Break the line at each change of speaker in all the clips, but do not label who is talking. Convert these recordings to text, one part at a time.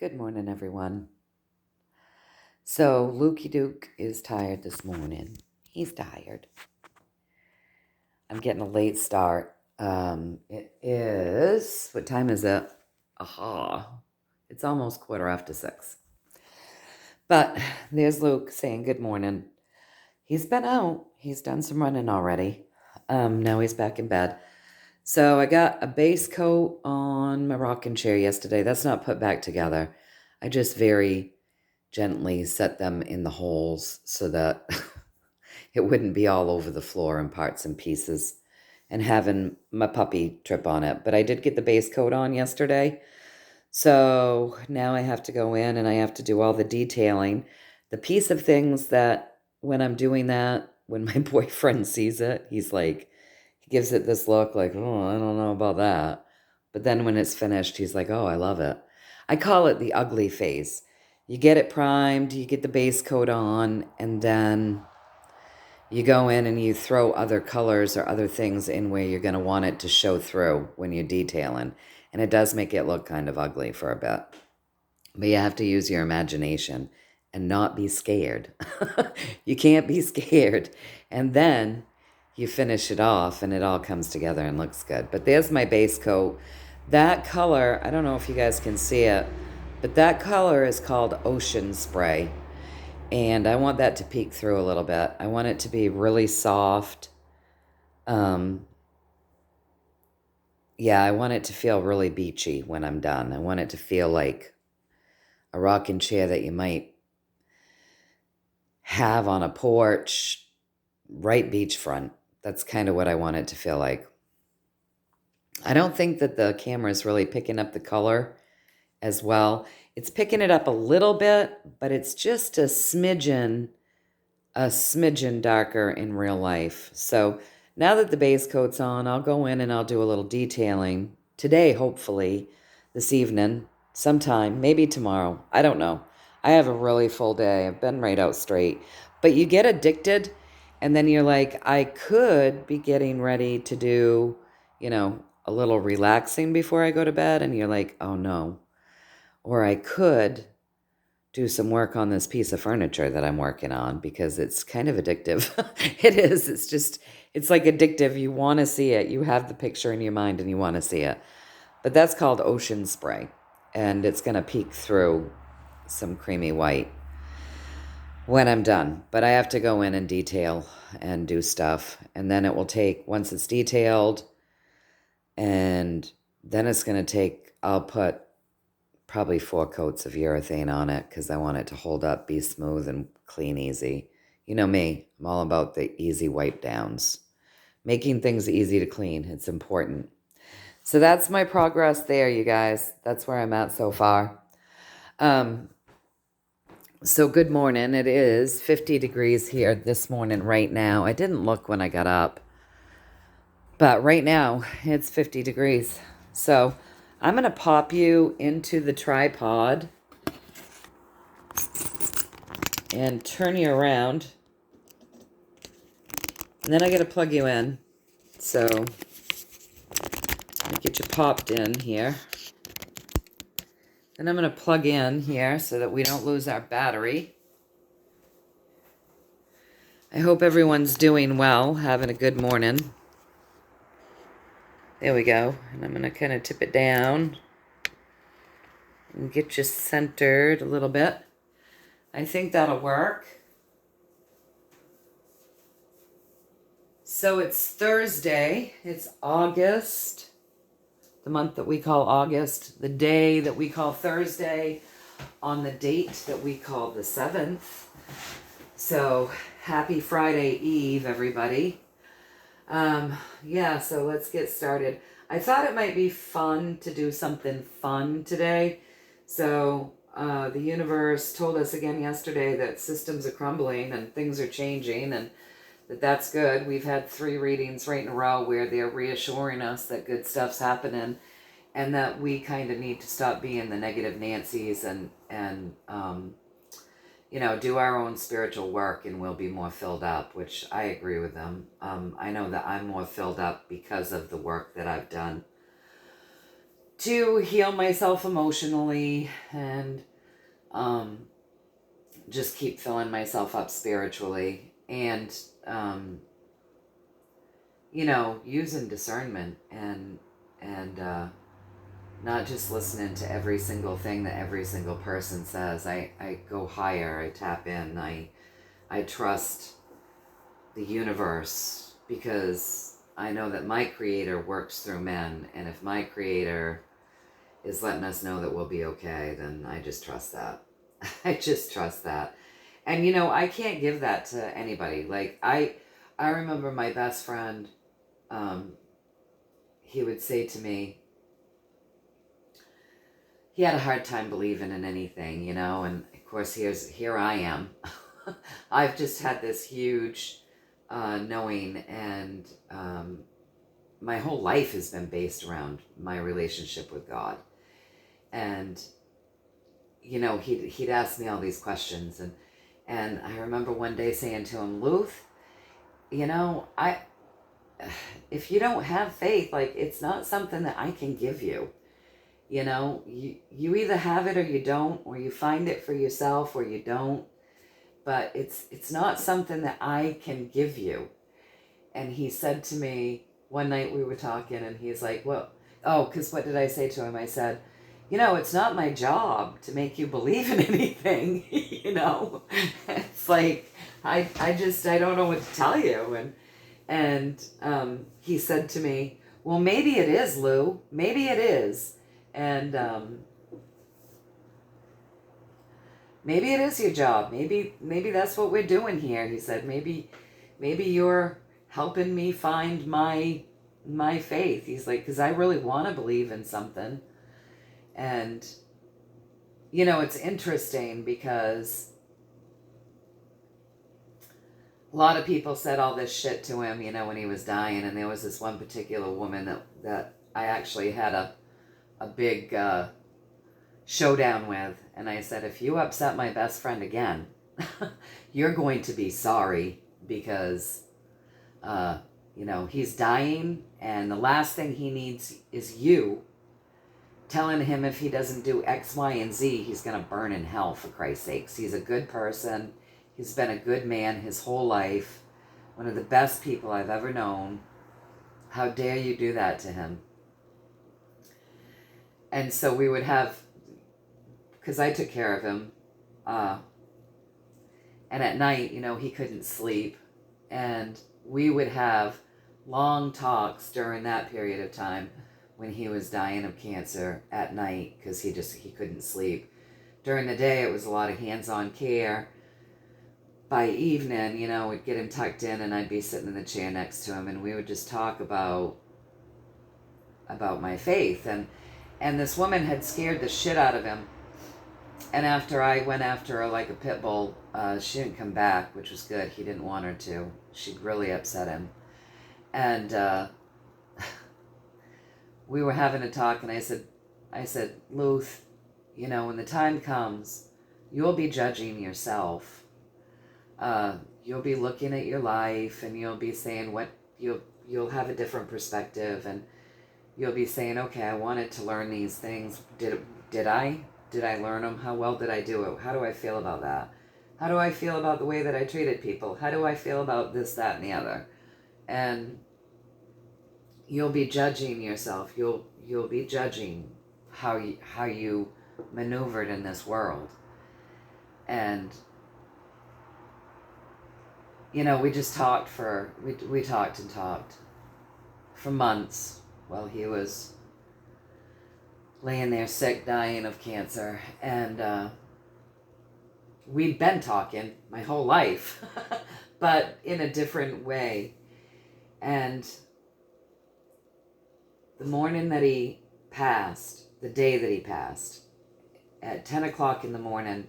Good morning, everyone. So, Lukey Duke is tired this morning. He's tired. I'm getting a late start. It is, what time is it? It's almost 6:15. But there's Luke saying good morning. He's been out. He's done some running already. Now he's back in bed. So I got a base coat on my rocking chair yesterday. That's not put back together. I just very gently set them in the holes so that it wouldn't be all over the floor in parts and pieces and having my puppy trip on it. But I did get the base coat on yesterday. So now I have to go in and I have to do all the detailing. The piece of things that when I'm doing that, when my boyfriend sees it, he's like, he gives it this look like, oh, I don't know about that. But then when it's finished, he's like, oh, I love it. I call it the ugly phase. You get it primed, you get the base coat on, and then you go in and you throw other colors or other things in where you're going to want it to show through when you're detailing. And it does make it look kind of ugly for a bit. But you have to use your imagination and not be scared. You can't be scared. And then you finish it off and it all comes together and looks good. But there's my base coat. That color, I don't know if you guys can see it, but that color is called Ocean Spray. And I want that to peek through a little bit. I want it to be really soft. Yeah, I want it to feel really beachy when I'm done. I want it to feel like a rocking chair that you might have on a porch, right beachfront. That's kind of what I want it to feel like. I don't think that the camera is really picking up the color as well. It's picking it up a little bit, but it's just a smidgen darker in real life. So now that the base coat's on, I'll go in and I'll do a little detailing today, hopefully, this evening, sometime, maybe tomorrow. I don't know. I have a really full day. I've been right out straight. But you get addicted, and then you're like, I could be getting ready to do, a little relaxing before I go to bed, and you're like, oh no. Or I could do some work on this piece of furniture that I'm working on because it's kind of addictive. It is. It's like addictive. You want to see it. You have the picture in your mind and you want to see it. But that's called Ocean Spray. And it's going to peek through some creamy white when I'm done. But I have to go in and detail and do stuff. And then it will take, once it's detailed, and then it's going to take, I'll put probably 4 coats of urethane on it because I want it to hold up, be smooth and clean easy. You know me, I'm all about the easy wipe downs. Making things easy to clean, it's important. So that's my progress there, you guys. That's where I'm at so far. So good morning. It is 50 degrees here this morning right now. I didn't look when I got up, but right now it's 50 degrees. So I'm going to pop you into the tripod and turn you around. And then I got to plug you in. So I'll get you popped in here. And I'm going to plug in here so that we don't lose our battery. I hope everyone's doing well, having a good morning. There we go. And I'm going to kind of tip it down and get you centered a little bit. I think that'll work. So it's Thursday. It's August, the month that we call August, the day that we call Thursday, on the date that we call the 7th. So happy Friday Eve, everybody. So let's get started. I thought it might be fun to do something fun today. So the universe told us again yesterday that systems are crumbling and things are changing, and that's good. We've had 3 readings right in a row where they're reassuring us that good stuff's happening and that we kind of need to stop being the negative Nancy's and do our own spiritual work and we'll be more filled up, which I agree with them. I know that I'm more filled up because of the work that I've done to heal myself emotionally and just keep filling myself up spiritually, and using discernment and not just listening to every single thing that every single person says. I go higher, I tap in, I trust the universe, because I know that my creator works through men, and if my creator is letting us know that we'll be okay, then I just trust that. I just trust that. And I can't give that to anybody. Like I remember my best friend, he would say to me, he had a hard time believing in anything, and of course here I am. I've just had this huge knowing, and my whole life has been based around my relationship with God. And he'd ask me all these questions, and I remember one day saying to him, Luth, if you don't have faith, like, it's not something that I can give you. You either have it or you don't, or you find it for yourself or you don't, but it's not something that I can give you. And he said to me, one night we were talking, and he's like, because what did I say to him? I said, it's not my job to make you believe in anything. It's like, I don't know what to tell you. And he said to me, well, maybe it is, Lou. Maybe it is. And maybe it is your job. Maybe that's what we're doing here. He said, maybe you're helping me find my faith. He's like, because I really want to believe in something. And it's interesting because a lot of people said all this shit to him, when he was dying. And there was this one particular woman that I actually had a big showdown with. And I said, if you upset my best friend again, you're going to be sorry, because he's dying, and the last thing he needs is you telling him if he doesn't do X, Y, and Z, he's going to burn in hell, for Christ's sakes. He's a good person. He's been a good man his whole life. One of the best people I've ever known. How dare you do that to him? And so we would have, because I took care of him, and at night, he couldn't sleep. And we would have long talks during that period of time when he was dying of cancer at night, because he couldn't sleep. During the day, it was a lot of hands-on care. By evening, we'd get him tucked in, and I'd be sitting in the chair next to him, and we would just talk about my faith. And this woman had scared the shit out of him. And after I went after her like a pit bull, she didn't come back, which was good. He didn't want her to. She'd really upset him. And we were having a talk, and I said, Luth, when the time comes, you'll be judging yourself. You'll be looking at your life, and you'll be saying you'll have a different perspective, and you'll be saying, okay, I wanted to learn these things. Did I learn them? How well did I do it? How do I feel about that? How do I feel about the way that I treated people? How do I feel about this, that, and the other? And you'll be judging yourself. You'll be judging how you maneuvered in this world. And we just talked we talked and talked for months while he was laying there sick, dying of cancer. And we'd been talking my whole life, but in a different way. And the morning that he passed, the day that he passed, at 10 o'clock in the morning,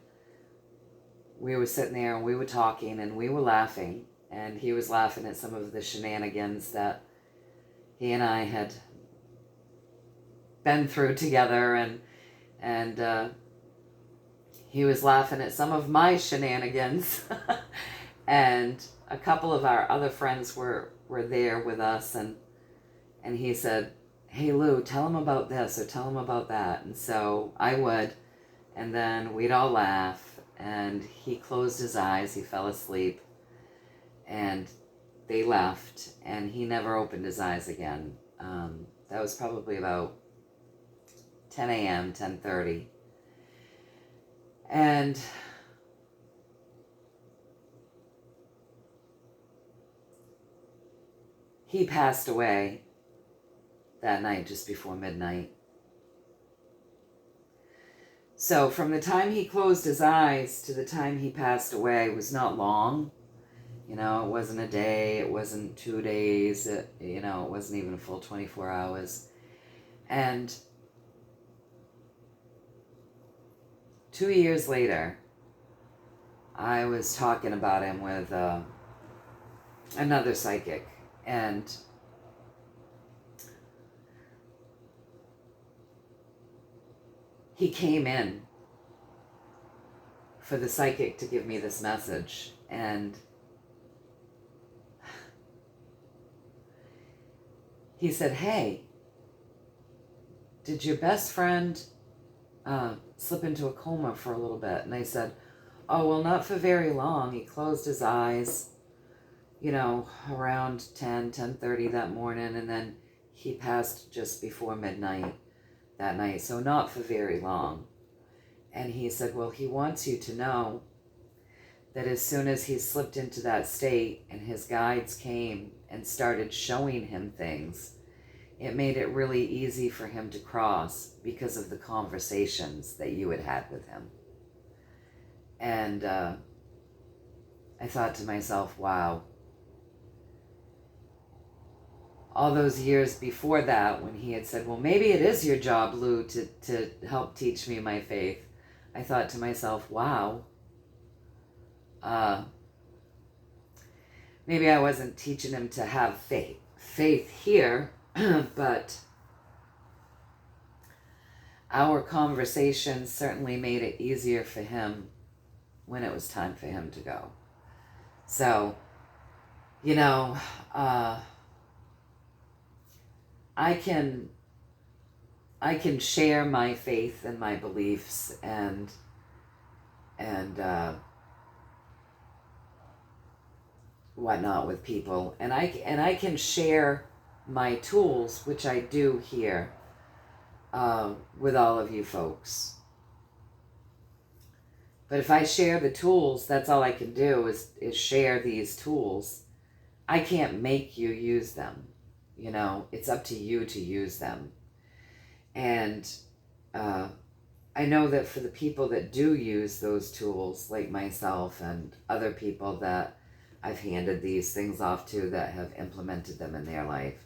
we were sitting there and we were talking and we were laughing. And he was laughing at some of the shenanigans that he and I had been through together. And he was laughing at some of my shenanigans. And a couple of our other friends were there with us. And he said, hey Lou, tell him about this or tell him about that. And so I would, and then we'd all laugh, and he closed his eyes, he fell asleep, and they left, and he never opened his eyes again. That was probably about 10 a.m., 10:30. And he passed away that night just before midnight. So from the time he closed his eyes to the time he passed away was not long. You know, it wasn't a day, it wasn't 2 days, it wasn't even a full 24 hours. And 2 years later, I was talking about him with another psychic, and he came in for the psychic to give me this message, and he said, hey, did your best friend slip into a coma for a little bit? And I said, oh, well, not for very long. He closed his eyes, around 10:30 that morning, and then he passed just before midnight that night, so not for very long. And he said, well, he wants you to know that as soon as he slipped into that state and his guides came and started showing him things, it made it really easy for him to cross because of the conversations that you had had with him. And I thought to myself, wow. All those years before that, when he had said, well, maybe it is your job, Lou, to help teach me my faith, I thought to myself, wow. Maybe I wasn't teaching him to have faith here, but our conversations certainly made it easier for him when it was time for him to go. So, I can share my faith and my beliefs and whatnot with people, and I can share my tools, which I do here, with all of you folks. But if I share the tools, that's all I can do is share these tools. I can't make you use them. It's up to you to use them. And I know that for the people that do use those tools, like myself and other people that I've handed these things off to that have implemented them in their life,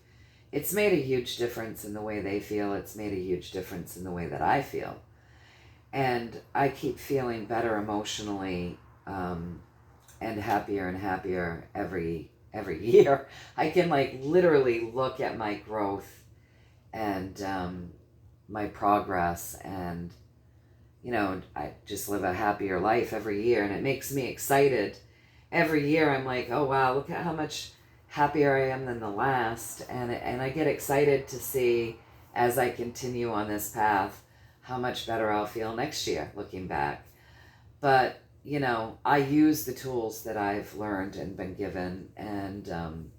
it's made a huge difference in the way they feel. It's made a huge difference in the way that I feel. And I keep feeling better emotionally and happier every year. I can literally look at my growth and my progress, and I just live a happier life every year, and it makes me excited. Every year I'm like, oh wow, look at how much happier I am than the last, and I get excited to see, as I continue on this path, how much better I'll feel next year looking back. But I use the tools that I've learned and been given, and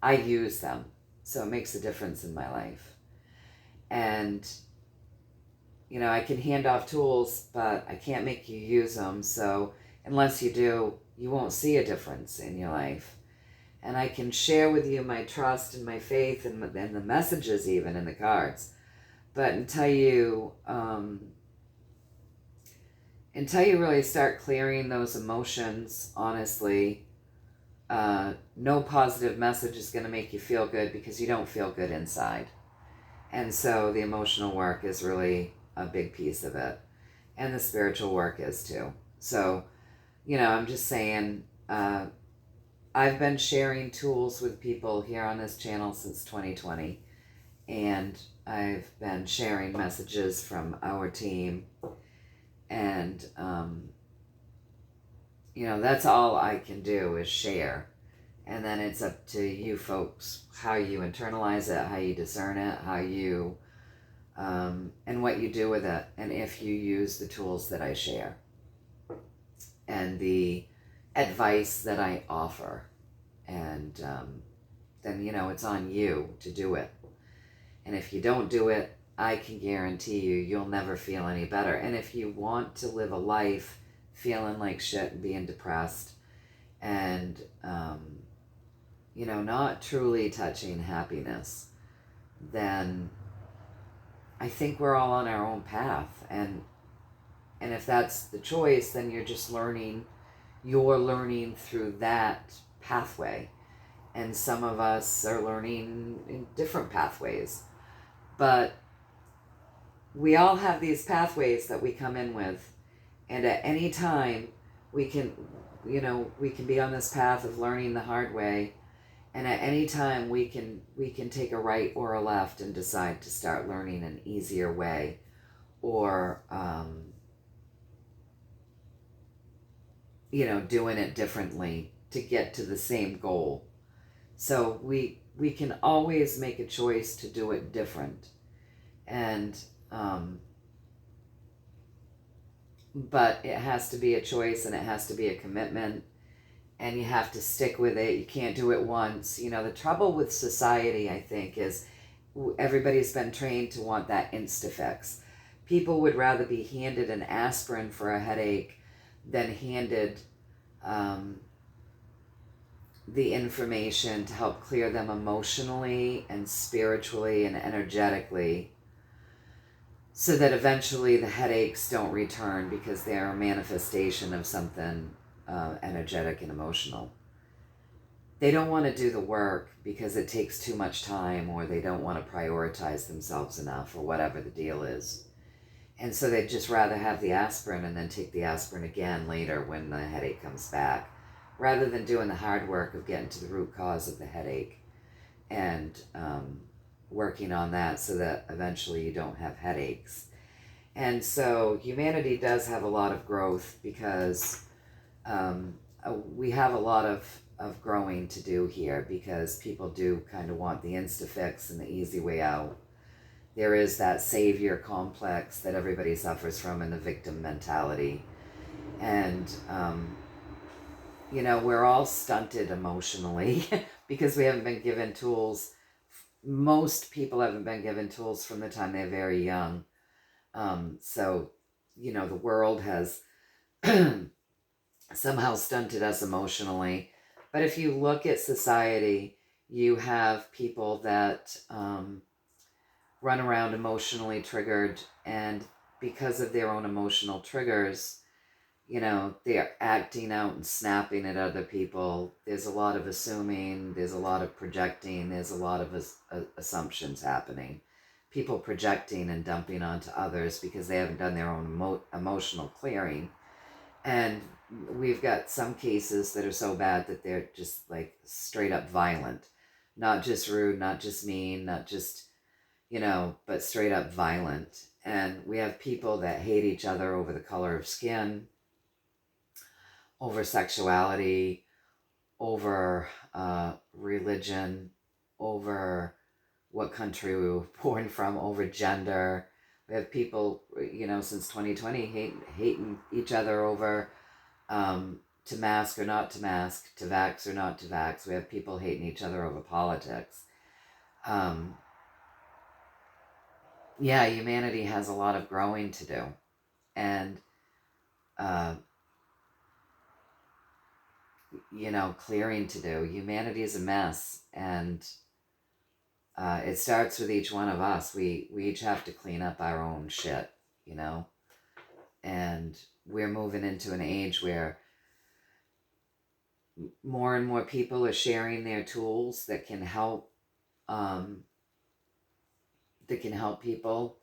I use them, so it makes a difference in my life. And I can hand off tools, but I can't make you use them. So unless you do, you won't see a difference in your life. And I can share with you my trust and my faith and the messages, even in the cards. But until you really start clearing those emotions, honestly, no positive message is going to make you feel good, because you don't feel good inside. And so the emotional work is really a big piece of it. And the spiritual work is too. So, I'm just saying, I've been sharing tools with people here on this channel since 2020. And I've been sharing messages from our team. And, that's all I can do is share. And then it's up to you folks how you internalize it, how you discern it, how you, and what you do with it, and if you use the tools that I share and the advice that I offer. And then, you know, it's on you to do it. And if you don't do it, I can guarantee you, you'll never feel any better. And if you want to live a life feeling like shit and being depressed and, you know, not truly touching happiness, then I think we're all on our own path. And if that's the choice, then you're just learning, you're learning through that pathway. And some of us are learning in different pathways. But we all have these pathways that we come in with. And at any time, we can, you know, we can be on this path of learning the hard way. And at any time, we can take a right or a left and decide to start learning an easier way. Or, you know, doing it differently to get to the same goal. So we can always make a choice to do it different. And, but it has to be a choice and it has to be a commitment and you have to stick with it. You can't do it once. You know, the trouble with society, I think, is everybody's been trained to want that insta-fix. People would rather be handed an aspirin for a headache than handed the information to help clear them emotionally and spiritually and energetically, so that eventually the headaches don't return because they're a manifestation of something energetic and emotional. They don't want to do the work because it takes too much time, or they don't want to prioritize themselves enough, or whatever the deal is. And so they'd just rather have the aspirin and then take the aspirin again later when the headache comes back, rather than doing the hard work of getting to the root cause of the headache and working on that so that eventually you don't have headaches. And so humanity does have a lot of growth because we have a lot of growing to do here, because people do kind of want the insta-fix and the easy way out. There is that savior complex that everybody suffers from, and the victim mentality. And, you know, we're all stunted emotionally because we haven't been given tools. Most people haven't been given tools from the time they're very young. So, you know, the world has somehow stunted us emotionally. But if you look at society, you have people that run around emotionally triggered, and because of their own emotional triggers, you know, they're acting out and snapping at other people. There's a lot of assuming, there's a lot of projecting, there's a lot of assumptions happening. People projecting and dumping onto others because they haven't done their own emotional clearing. And we've got some cases that are so bad that they're just like straight up violent. Not just rude, not just mean, not just, you know, but straight up violent. And we have people that hate each other over the color of skin, over sexuality, over religion, over what country we were born from, over gender. We have people, you know, since 2020 hating each other over to mask or not to mask, to vax or not to vax. We have people hating each other over politics. Yeah, humanity has a lot of growing to do. And, you know, clearing to do. Humanity is a mess. And it starts with each one of us. We each have to clean up our own shit, you know? And we're moving into an age where more and more people are sharing their tools that can help people.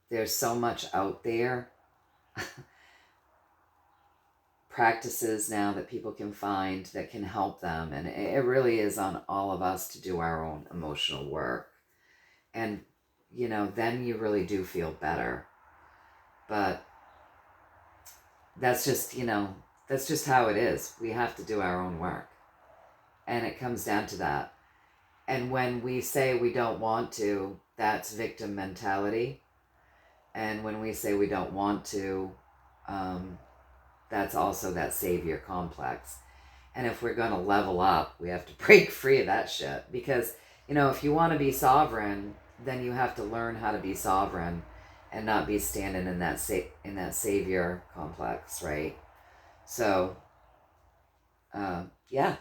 There's so much out there. Practices now that people can find that can help them, and it really is on all of us to do our own emotional work. And, you know, then you really do feel better. But that's just, you know, that's just how it is. We have to do our own work. And it comes down to that. And when we say we don't want to, that's victim mentality. And when we say we don't want to, that's also that savior complex. And if we're going to level up, we have to break free of that shit. Because, if you want to be sovereign, then you have to learn how to be sovereign and not be standing in that savior complex, right? So, yeah,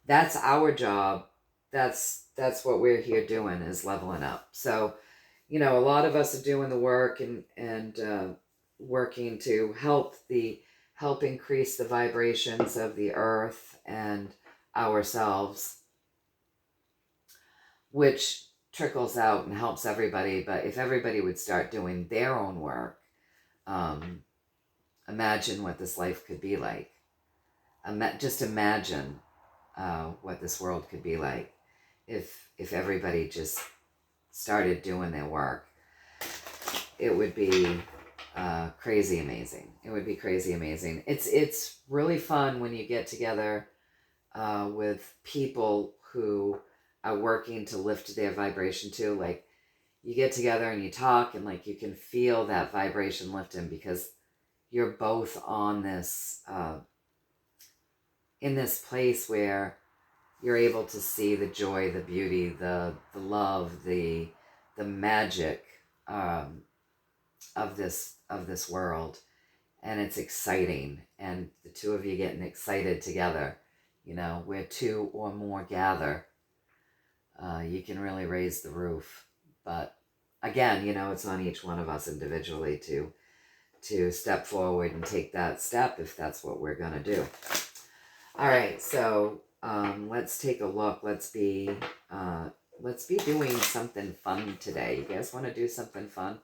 that's our job. That's what we're here doing, is leveling up. So, a lot of us are doing the work and working to help increase the vibrations of the earth and ourselves, which trickles out and helps everybody. But if everybody would start doing their own work, imagine what this life could be like. Just imagine what this world could be like if everybody just started doing their work. It would be crazy amazing. It would be crazy amazing. It's really fun when you get together with people who are working to lift their vibration too. Like, you get together and you talk, and like you can feel that vibration lifting, because you're both on this in this place where you're able to see the joy, the beauty, the love, the magic of this world. And it's exciting. And the two of you getting excited together, where two or more gather, you can really raise the roof. But again, it's on each one of us individually to step forward and take that step, if that's what we're going to do. All right, so let's take a look. Let's be doing something fun today. You guys want to do something fun?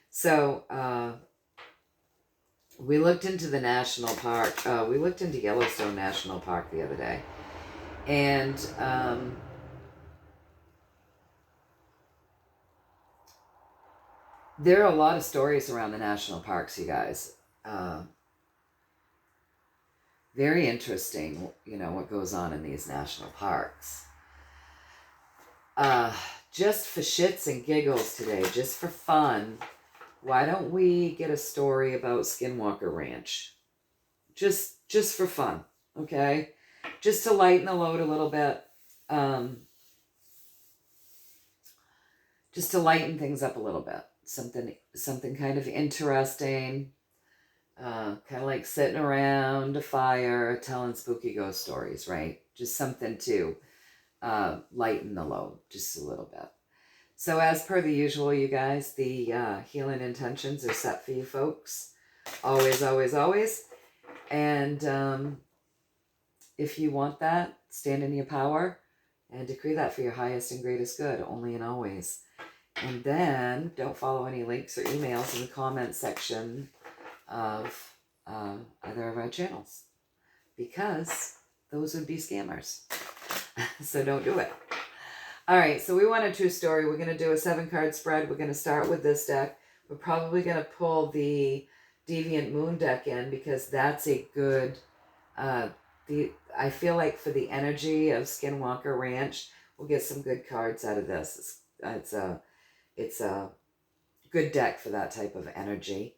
So we looked into the national park. We looked into Yellowstone National Park the other day, and there are a lot of stories around the national parks, you guys. Very interesting, what goes on in these national parks. Just for shits and giggles today, just for fun, why don't we get a story about Skinwalker Ranch? Just for fun, okay? Just to lighten the load a little bit. Just to lighten things up a little bit. Something kind of interesting. Kind of like sitting around a fire telling spooky ghost stories, right? Just something to lighten the load just a little bit. So as per the usual, you guys, the healing intentions are set for you folks. Always, always, always. And if you want that, stand in your power and decree that for your highest and greatest good, only and always. And then don't follow any links or emails in the comment section of either of our channels, because those would be scammers. So don't do it. All right, so we want a true story. We're going to do a 7-card spread. We're going to start with this deck. We're probably going to pull the Deviant Moon deck in, because that's a good, I feel like for the energy of Skinwalker Ranch, we'll get some good cards out of this. It's a good deck for that type of energy.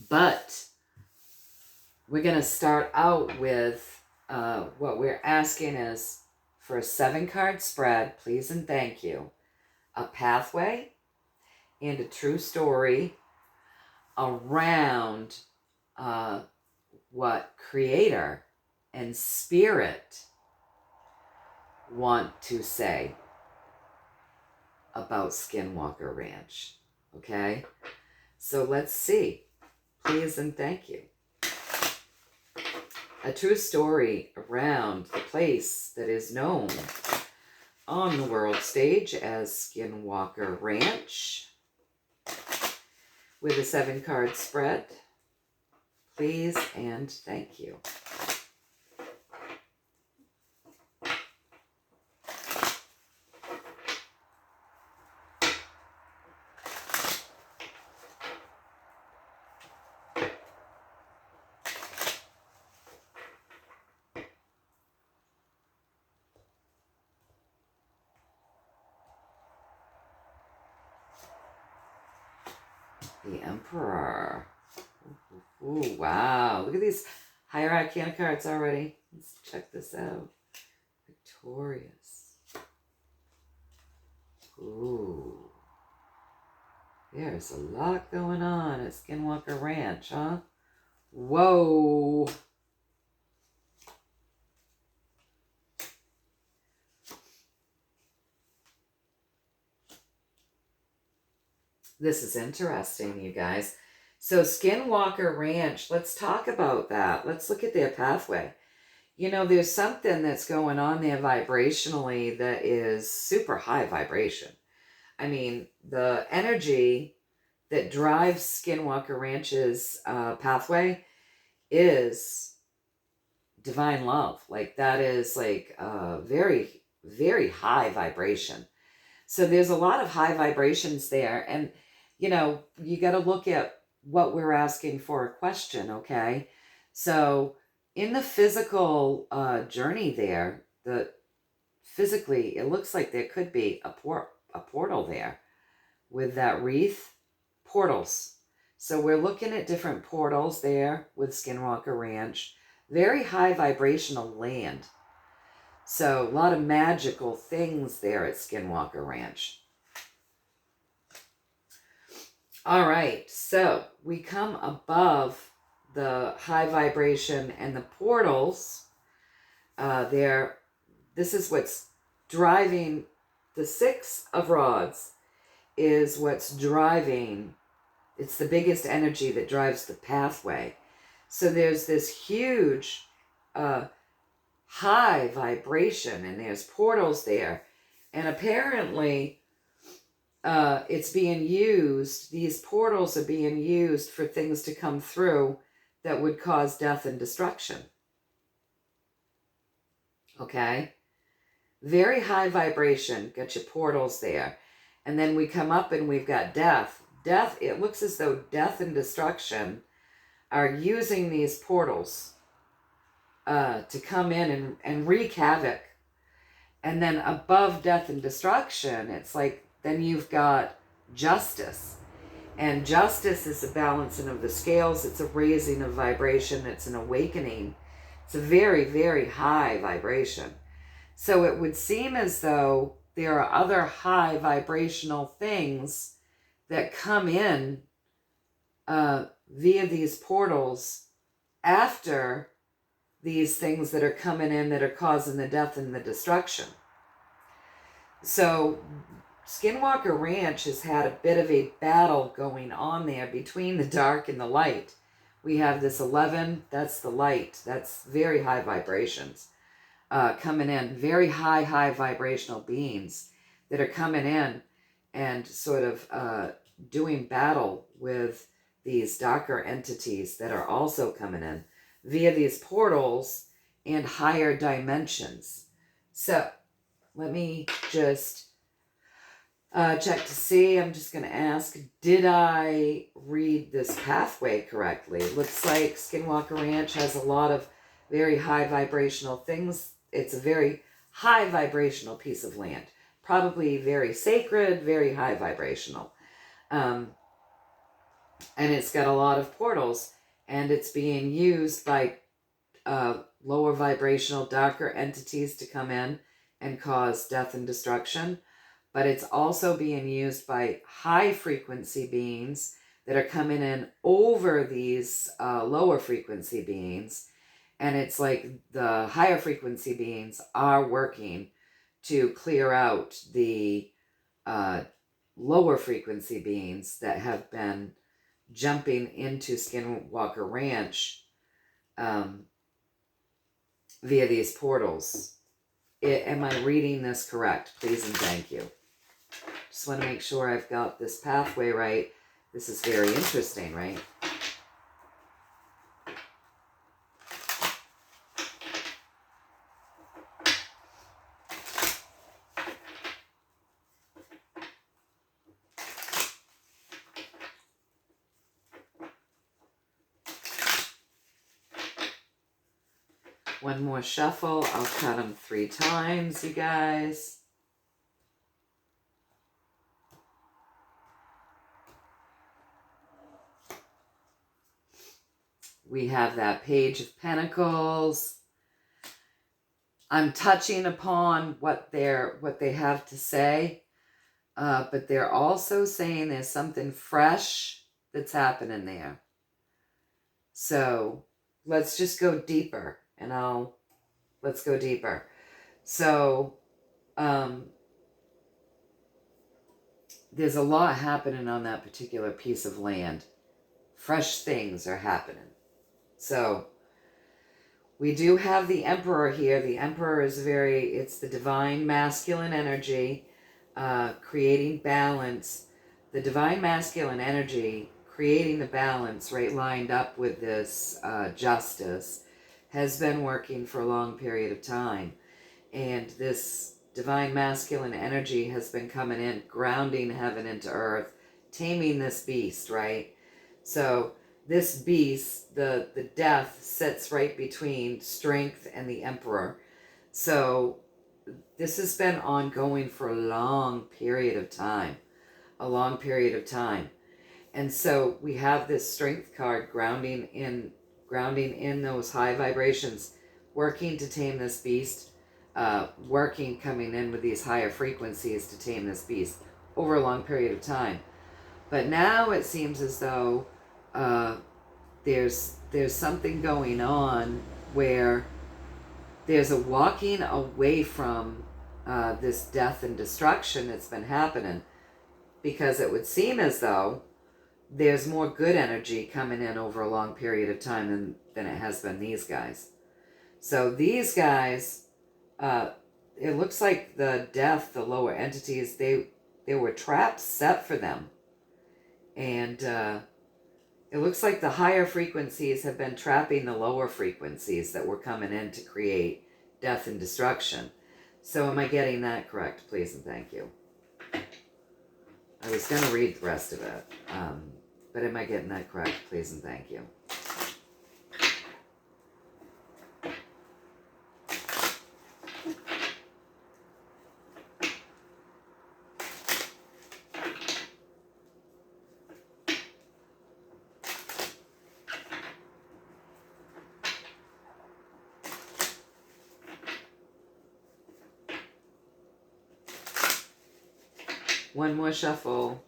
But we're going to start out with what we're asking is for a 7-card spread, please and thank you, a pathway and a true story around what Creator and Spirit want to say about Skinwalker Ranch. Okay? So let's see. Please and thank you. A true story around the place that is known on the world stage as Skinwalker Ranch, with a 7-card spread. Please and thank you. The Emperor. Ooh, wow. Look at these higher arcana cards already. Let's check this out. Victorious. Ooh. There's a lot going on at Skinwalker Ranch, huh? Whoa. This is interesting, you guys. So Skinwalker Ranch, let's talk about that. Let's look at their pathway. You know, there's something that's going on there vibrationally that is super high vibration. I mean, the energy that drives Skinwalker Ranch's pathway is divine love. Like, that is like very, very high vibration. So there's a lot of high vibrations there. And, you know, you got to look at what we're asking for a question, okay? So in the physical journey there, physically, it looks like there could be a portal there with that wreath. Portals. So we're looking at different portals there with Skinwalker Ranch. Very high vibrational land. So a lot of magical things there at Skinwalker Ranch. All right, so we come above the high vibration and the portals there. This is what's driving the Six of Rods is what's driving. It's the biggest energy that drives the pathway. So there's this huge high vibration, and there's portals there. And apparently it's being used, these portals are being used for things to come through that would cause death and destruction. Okay? Very high vibration, got your portals there. And then we come up and we've got death. Death, it looks as though death and destruction are using these portals to come in and wreak havoc. And then above death and destruction, it's like, then you've got justice. And justice is a balancing of the scales. It's a raising of vibration. It's an awakening. It's a very, very high vibration. So it would seem as though there are other high vibrational things that come in via these portals after these things that are coming in that are causing the death and the destruction. So Skinwalker Ranch has had a bit of a battle going on there between the dark and the light. We have this 11, that's the light. That's very high vibrations coming in. Very high vibrational beings that are coming in and sort of doing battle with these darker entities that are also coming in via these portals and higher dimensions. So let me just check to see. I'm just going to ask, did I read this pathway correctly? Looks like Skinwalker Ranch has a lot of very high vibrational things. It's a very high vibrational piece of land. Probably very sacred, very high vibrational. And it's got a lot of portals, and it's being used by lower vibrational, darker entities to come in and cause death and destruction. But it's also being used by high frequency beings that are coming in over these lower frequency beings. And it's like the higher frequency beings are working to clear out the lower frequency beings that have been jumping into Skinwalker Ranch via these portals. Am I reading this correct? Please and thank you. Just want to make sure I've got this pathway right. This is very interesting, right? One more shuffle. I'll cut them 3 times, you guys. We have that Page of Pentacles. I'm touching upon what they have to say, but they're also saying there's something fresh that's happening there. So let's just go deeper, and let's go deeper. So there's a lot happening on that particular piece of land. Fresh things are happening. So we do have the Emperor here. The Emperor is it's the divine masculine energy, creating balance. The divine masculine energy, creating the balance, right, lined up with this justice, has been working for a long period of time. And this divine masculine energy has been coming in, grounding heaven into earth, taming this beast, right? So this beast, the death, sits right between strength and the Emperor. So this has been ongoing for a long period of time. A long period of time. And so we have this strength card grounding in those high vibrations, working to tame this beast, coming in with these higher frequencies to tame this beast over a long period of time. But now it seems as though there's something going on where there's a walking away from this death and destruction that's been happening, because it would seem as though there's more good energy coming in over a long period of time than it has been these guys. So these guys, it looks like the death, the lower entities, they were traps set for them. And it looks like the higher frequencies have been trapping the lower frequencies that were coming in to create death and destruction. So am I getting that correct? Please and thank you. I was going to read the rest of it, but am I getting that correct? Please and thank you. One more shuffle.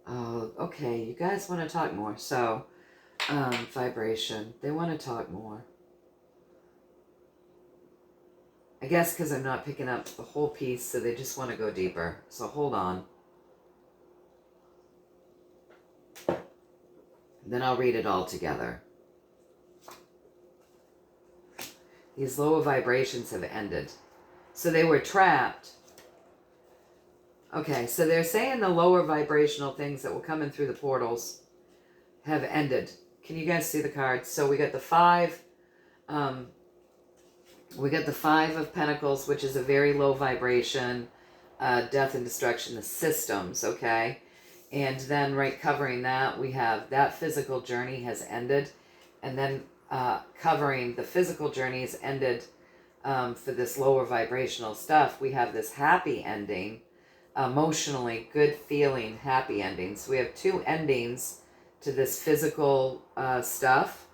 Oh, okay. You guys want to talk more. So, vibration. They want to talk more. I guess because I'm not picking up the whole piece, so they just want to go deeper. So hold on. Then I'll read it all together. These lower vibrations have ended. So they were trapped. Okay, so they're saying the lower vibrational things that were coming through the portals have ended. Can you guys see the cards? So we got the five. We got the Five of Pentacles, which is a very low vibration, death and destruction, the systems, okay? And then right covering that, we have that physical journey has ended. And then covering the physical journeys ended for this lower vibrational stuff, we have this happy ending, emotionally good feeling, happy ending. So we have two endings to this physical stuff.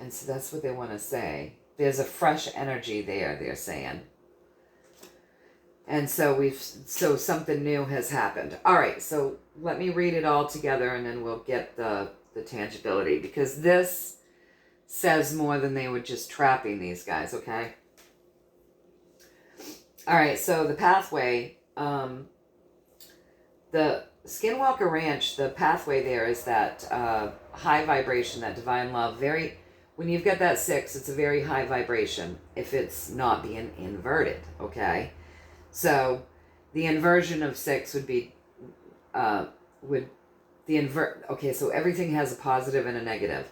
And so that's what they want to say. There's a fresh energy there, they're saying. And so something new has happened. All right, so let me read it all together and then we'll get the tangibility, because this says more than they were just trapping these guys, okay? All right, so the pathway, the Skinwalker Ranch, the pathway there is that high vibration, that divine love. When you've got that 6, it's a very high vibration if it's not being inverted, okay? So the inversion of 6 would be, okay, so everything has a positive and a negative.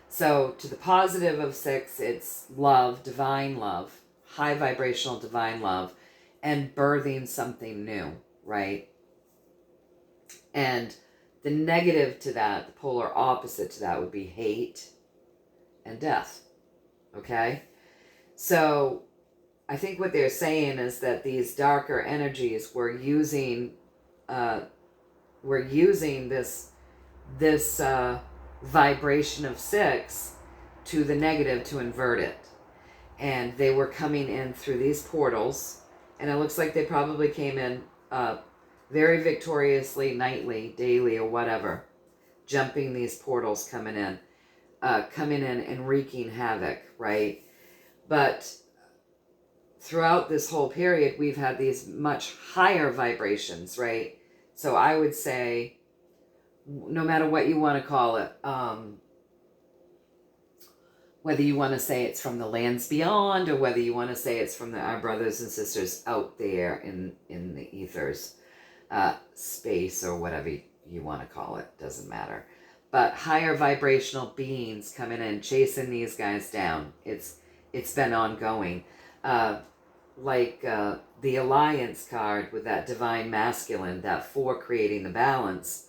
So to the positive of 6, it's love, divine love, high vibrational divine love, and birthing something new, right? And the negative to that, the polar opposite to that, would be hate and death, okay? So I think what they're saying is that these darker energies were using this vibration of 6 to the negative to invert it. And they were coming in through these portals, and it looks like they probably came in very victoriously, nightly, daily, or whatever, jumping these portals, coming in and wreaking havoc, right? But throughout this whole period, we've had these much higher vibrations, right? So I would say, no matter what you want to call it, whether you want to say it's from the lands beyond, or whether you want to say it's from our brothers and sisters out there in the ethers, space, or whatever you want to call it, doesn't matter. But higher vibrational beings coming in, chasing these guys down. It's been ongoing. Like the Alliance card with that divine masculine, that 4 creating the balance,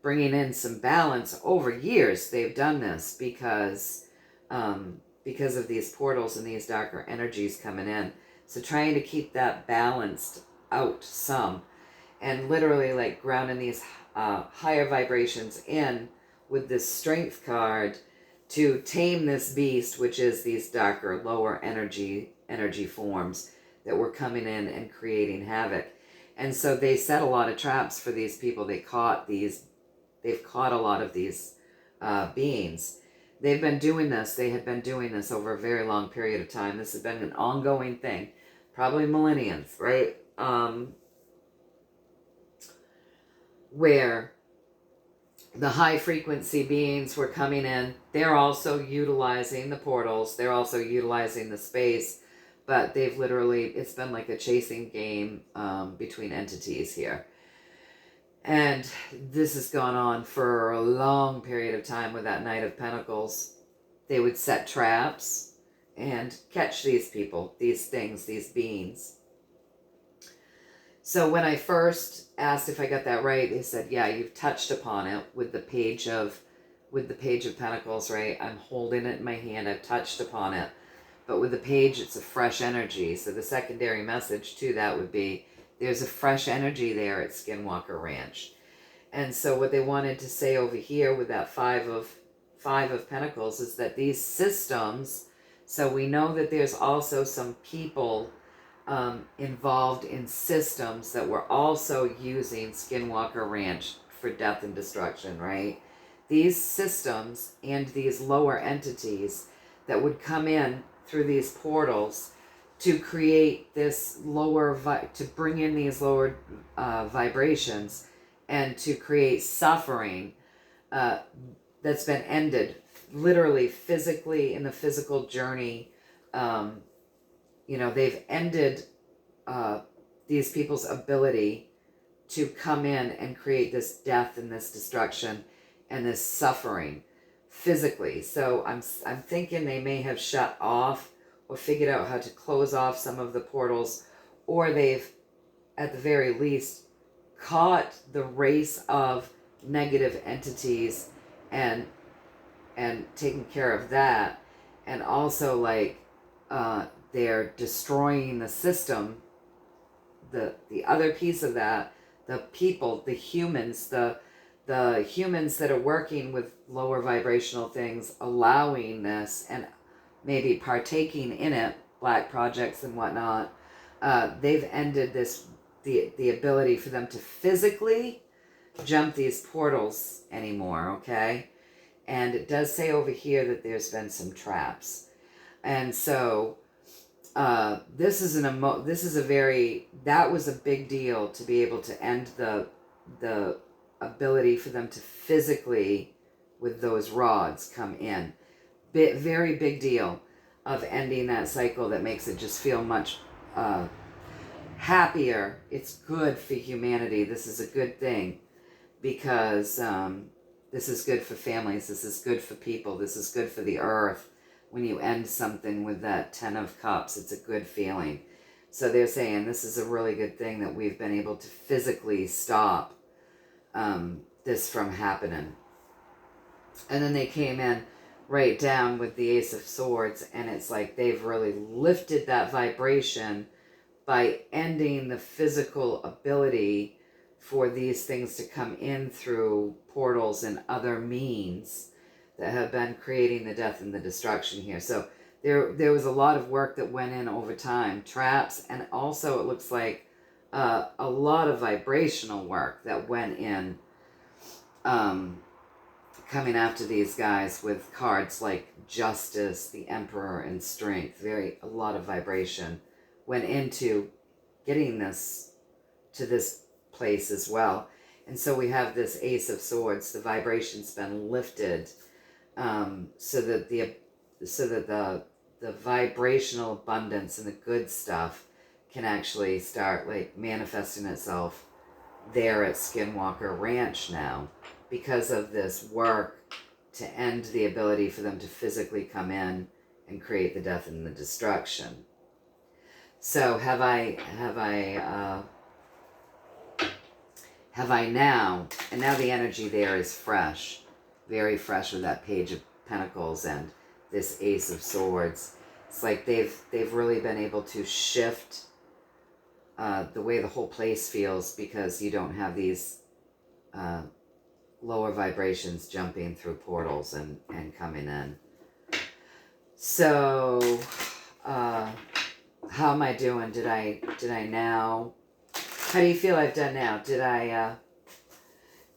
bringing in some balance over years. They've done this because of these portals and these darker energies coming in. So trying to keep that balanced out some, and literally like grounding these higher vibrations in with this strength card to tame this beast, which is these darker, lower energy forms that were coming in and creating havoc. And so they set a lot of traps for these people. They've caught a lot of these beings. They've been doing this. They have been doing this over a very long period of time. This has been an ongoing thing, probably millenniums, right? Where the high frequency beings were coming in. They're also utilizing the portals. They're also utilizing the space. But they've literally, it's been like a chasing game between entities here. And this has gone on for a long period of time with that Knight of Pentacles. They would set traps and catch these people, these things, these beings. So when I first asked if I got that right, they said, yeah, you've touched upon it with the Page of Pentacles, right? I'm holding it in my hand. I've touched upon it. But with the page, it's a fresh energy. So the secondary message to that would be, there's a fresh energy there at Skinwalker Ranch. And so what they wanted to say over here with that five of Pentacles is that these systems, so we know that there's also some people involved in systems that were also using Skinwalker Ranch for death and destruction, right? These systems and these lower entities that would come in through these portals to create this to bring in these lower vibrations and to create suffering that's been ended literally physically in the physical journey. They've ended these people's ability to come in and create this death and this destruction and this suffering physically. So I'm thinking they may have shut off or figured out how to close off some of the portals, or they've at the very least caught the race of negative entities and taking care of that. And also like they're destroying the system, the other piece of that, the people, the humans that are working with lower vibrational things, allowing this and maybe partaking in it, black projects and whatnot, they've ended the ability for them to physically jump these portals anymore, okay? And it does say over here that there's been some traps. And so that was a big deal to be able to end the ability for them to physically, with those rods, come in. Very big deal of ending that cycle that makes it just feel much happier. It's good for humanity. This is a good thing because this is good for families. This is good for people. This is good for the earth. When you end something with that 10 of Cups, it's a good feeling. So they're saying this is a really good thing that we've been able to physically stop this from happening. And then they came in right down with the Ace of Swords, and it's like they've really lifted that vibration by ending the physical ability for these things to come in through portals and other means that have been creating the death and the destruction here. So there was a lot of work that went in over time, traps, and also it looks like a lot of vibrational work that went in coming after these guys with cards like Justice, the Emperor, and Strength. A lot of vibration went into getting this to this place as well. And so we have this Ace of Swords. The vibration's been lifted so that the vibrational abundance and the good stuff can actually start like manifesting itself there at Skinwalker Ranch now, because of this work to end the ability for them to physically come in and create the death and the destruction. So have I now, and now the energy there is fresh, very fresh with that Page of Pentacles and this Ace of Swords. It's like they've really been able to shift the way the whole place feels, because you don't have these lower vibrations jumping through portals and coming in. So how am I doing? Did I now, how do you feel I've done now? Did I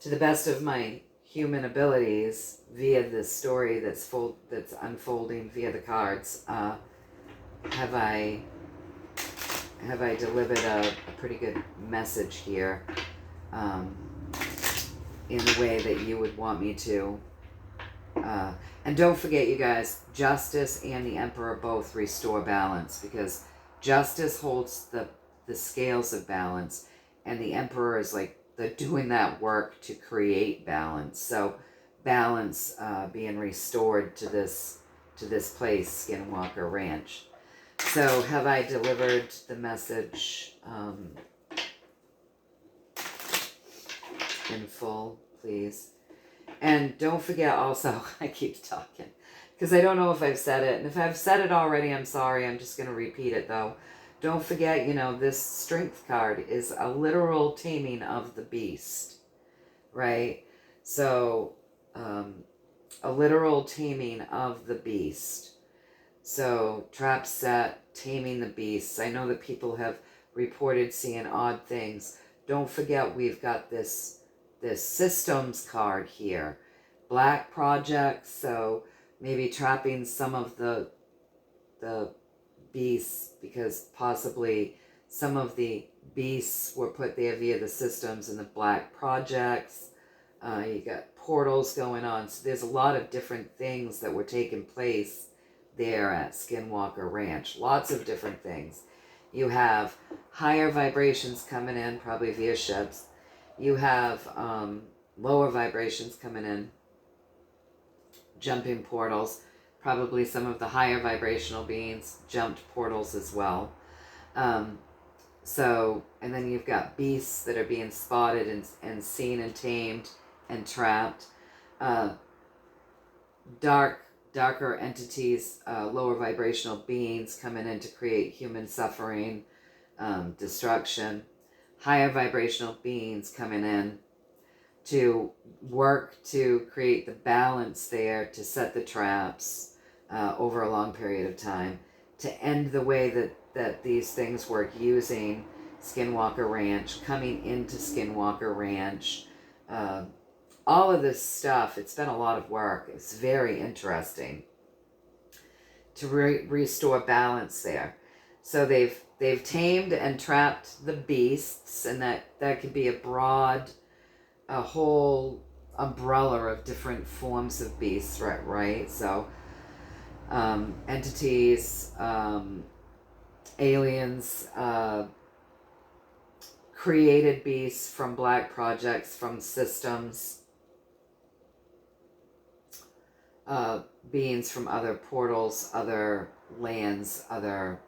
to the best of my human abilities via this story that's unfolding via the cards, have I delivered a pretty good message here in the way that you would want me to? And don't forget, you guys, Justice and the Emperor both restore balance, because Justice holds the scales of balance, and the Emperor is like doing that work to create balance. So balance being restored to this place, Skinwalker Ranch. So have I delivered the message in full, please? And don't forget also, I keep talking because I don't know if I've said it. And if I've said it already, I'm sorry. I'm just going to repeat it though. Don't forget, this Strength card is a literal taming of the beast, right? So a literal taming of the beast. So trap set, taming the beasts. I know that people have reported seeing odd things. Don't forget, we've got this systems card here. Black projects, so maybe trapping some of the beasts, because possibly some of the beasts were put there via the systems and the black projects. You got portals going on. So there's a lot of different things that were taking place there at Skinwalker Ranch. Lots of different things. You have higher vibrations coming in, probably via ships. You have lower vibrations coming in, jumping portals. Probably some of the higher vibrational beings jumped portals as well. And then you've got beasts that are being spotted and seen and tamed and trapped. Darker entities, lower vibrational beings coming in to create human suffering, destruction. Higher vibrational beings coming in to work to create the balance there, to set the traps over a long period of time, to end the way that these things work, using Skinwalker Ranch, coming into Skinwalker Ranch. All of this stuff, it's been a lot of work. It's very interesting to restore balance there. So they've tamed and trapped the beasts, and that could be a whole umbrella of different forms of beasts, right? So entities, aliens, created beasts from black projects, from systems, beings from other portals, other lands, other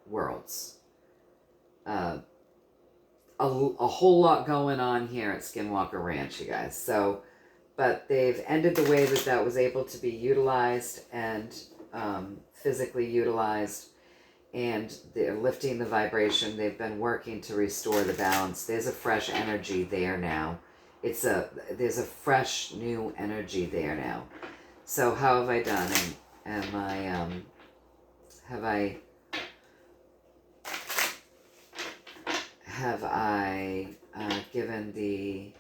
worlds. A whole lot going on here at Skinwalker Ranch, you guys. So but they've ended the way that that was able to be utilized and physically utilized, and they're lifting the vibration. They've been working to restore the balance. There's a fresh energy there now. There's a fresh new energy there now. So how have I done? Have I given the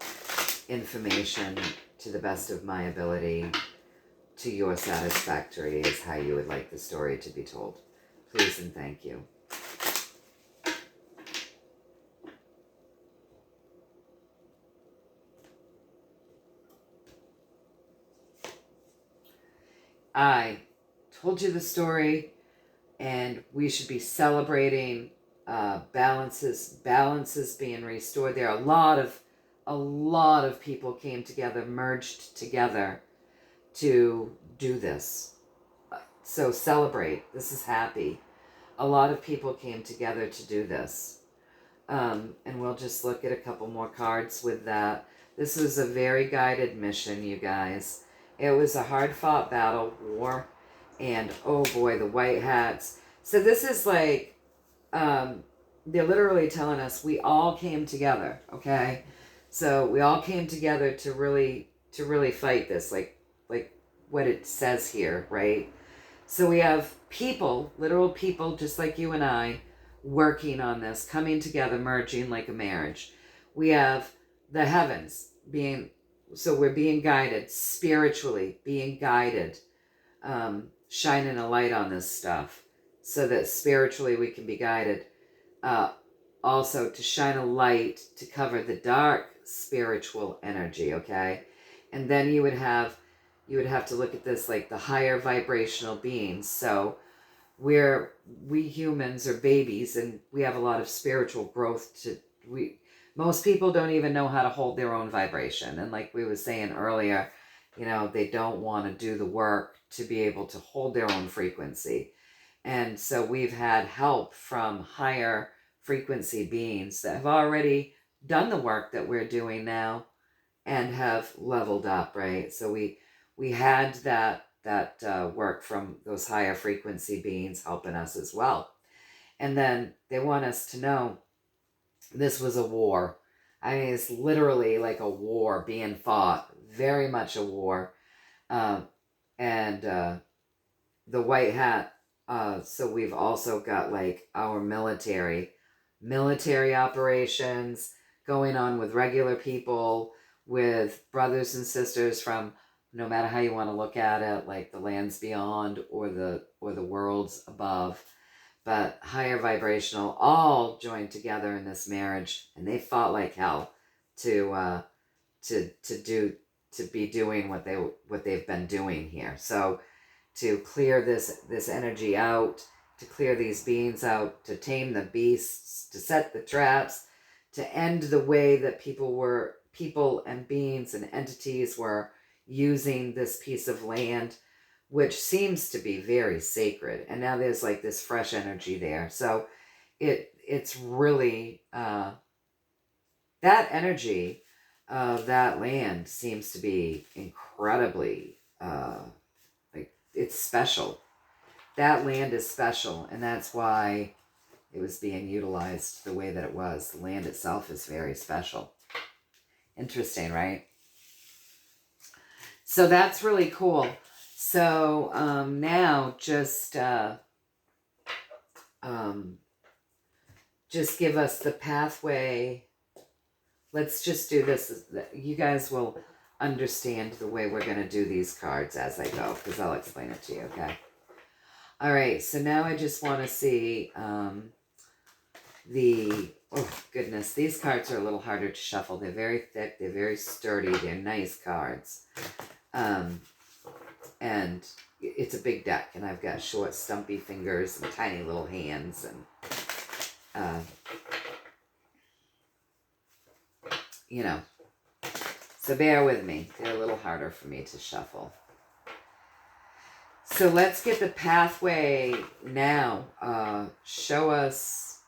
information to the best of my ability to your satisfactory is how you would like the story to be told? Please and thank you. I told you the story, and we should be celebrating balances being restored. There are a lot of people came together, merged together to do this. So celebrate. This is happy. A lot of people came together to do this. And we'll just look at a couple more cards with that. This was a very guided mission, you guys. It was a hard-fought battle, war, and oh boy, the white hats. So this is like, they're literally telling us we all came together, okay? So we all came together to really fight this, like what it says here, right? So we have people, literal people, just like you and I, working on this, coming together, merging like a marriage. We have the heavens being, so we're being guided, spiritually being guided, shining a light on this stuff so that spiritually we can be guided. Also to shine a light to cover the dark spiritual energy, okay? And then you would have to look at this like the higher vibrational beings. So we humans are babies, and we have a lot of spiritual growth most people don't even know how to hold their own vibration. And like we were saying earlier, they don't want to do the work to be able to hold their own frequency. And so we've had help from higher frequency beings that have already done the work that we're doing now and have leveled up, right? So we had that work from those higher frequency beings helping us as well. And then they want us to know this was a war. I mean, it's literally like a war being fought, very much a war. And the white hat, so we've also got like our military operations going on with regular people, with brothers and sisters from, no matter how you want to look at it, like the lands beyond or the worlds above, but higher vibrational, all joined together in this marriage, and they fought like hell to be doing what they've been doing here. So to clear this energy out, to clear these beings out, to tame the beasts, to set the traps, to end the way that people and beings and entities were using this piece of land, which seems to be very sacred. And now there's like this fresh energy there. So it's really, that energy of that land seems to be incredibly, like it's special. That land is special, and that's why it was being utilized the way that it was. The land itself is very special. Interesting, right? So that's really cool. So now just give us the pathway. Let's just do this. You guys will understand the way we're going to do these cards as I go, because I'll explain it to you, okay? All right, so now I just want to see oh goodness, these cards are a little harder to shuffle. They're very thick, they're very sturdy, they're nice cards. And it's a big deck, and I've got short, stumpy fingers and tiny little hands, and so bear with me. They're a little harder for me to shuffle. So let's get the pathway now. Show us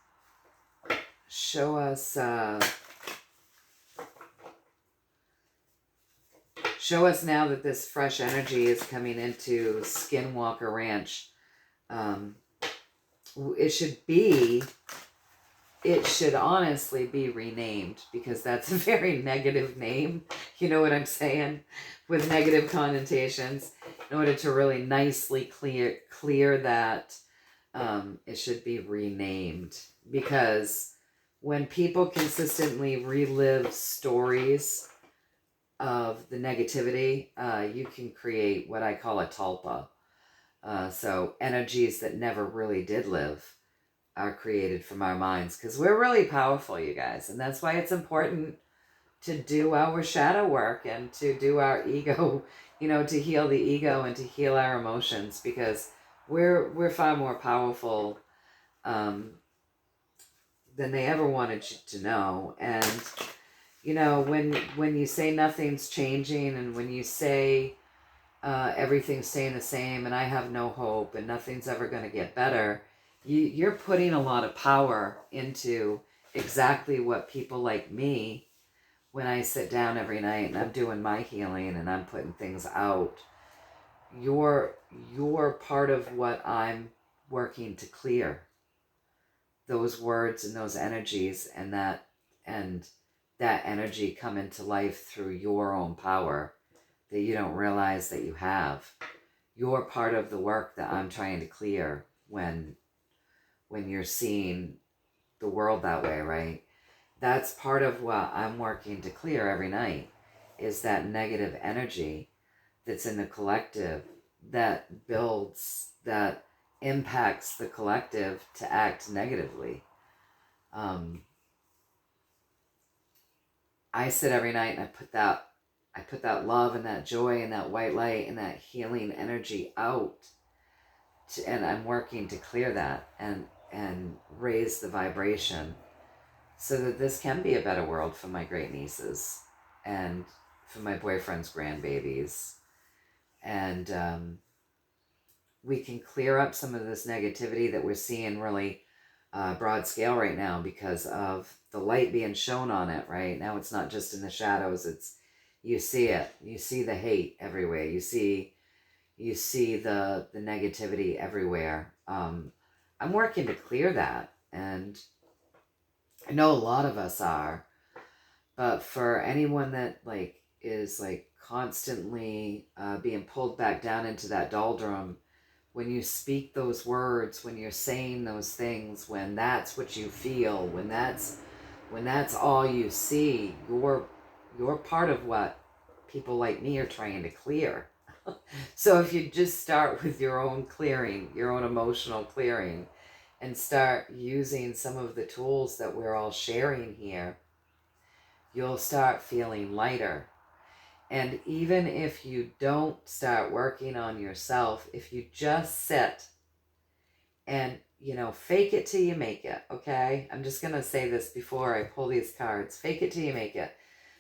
show us now that this fresh energy is coming into Skinwalker Ranch. It should honestly be renamed, because that's a very negative name. You know what I'm saying? With negative connotations. In order to really nicely clear that, it should be renamed. Because when people consistently relive stories of the negativity, you can create what I call a tulpa. So energies that never really did live are created from our minds, because we're really powerful, you guys. And that's why it's important to do our shadow work and to do our ego, to heal the ego and to heal our emotions, because we're far more powerful than they ever wanted you to know. And when you say nothing's changing, and when you say everything's staying the same, and I have no hope, and nothing's ever going to get better, you're putting a lot of power into exactly what people like me, when I sit down every night and I'm doing my healing and I'm putting things out, you're part of what I'm working to clear. Those words and those energies, and that energy come into life through your own power that you don't realize that you have. You're part of the work that I'm trying to clear when you're seeing the world that way, right? That's part of what I'm working to clear every night, is that negative energy that's in the collective, that builds, that impacts the collective to act negatively. I sit every night and I put that love and that joy and that white light and that healing energy out, and I'm working to clear that and raise the vibration, so that this can be a better world for my great nieces and for my boyfriend's grandbabies. And we can clear up some of this negativity that we're seeing really broad scale right now, because of the light being shown on it. Right now, it's not just in the shadows. You see it. You see the hate everywhere. You see the negativity everywhere. I'm working to clear that, and I know a lot of us are, but for anyone that is constantly being pulled back down into that doldrum, when you speak those words, when you're saying those things, when that's what you feel, when that's all you see, you're part of what people like me are trying to clear. So if you just start with your own clearing, your own emotional clearing, and start using some of the tools that we're all sharing here, you'll start feeling lighter. And even if you don't start working on yourself, if you just sit and, fake it till you make it, okay? I'm just going to say this before I pull these cards. Fake it till you make it.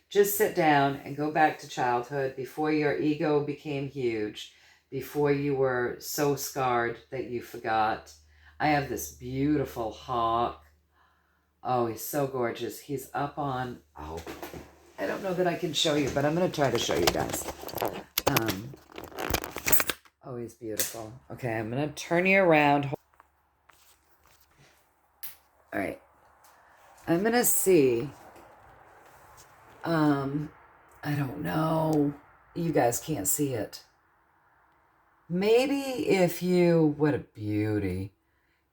Just sit down and go back to childhood, before your ego became huge, before you were so scarred that you forgot. I have this beautiful hawk. Oh, he's so gorgeous. He's up on, I don't know that I can show you, but I'm going to try to show you guys. Oh, he's beautiful. Okay, I'm going to turn you around. All right. I'm going to see. I don't know. You guys can't see it. Maybe if you, what a beauty.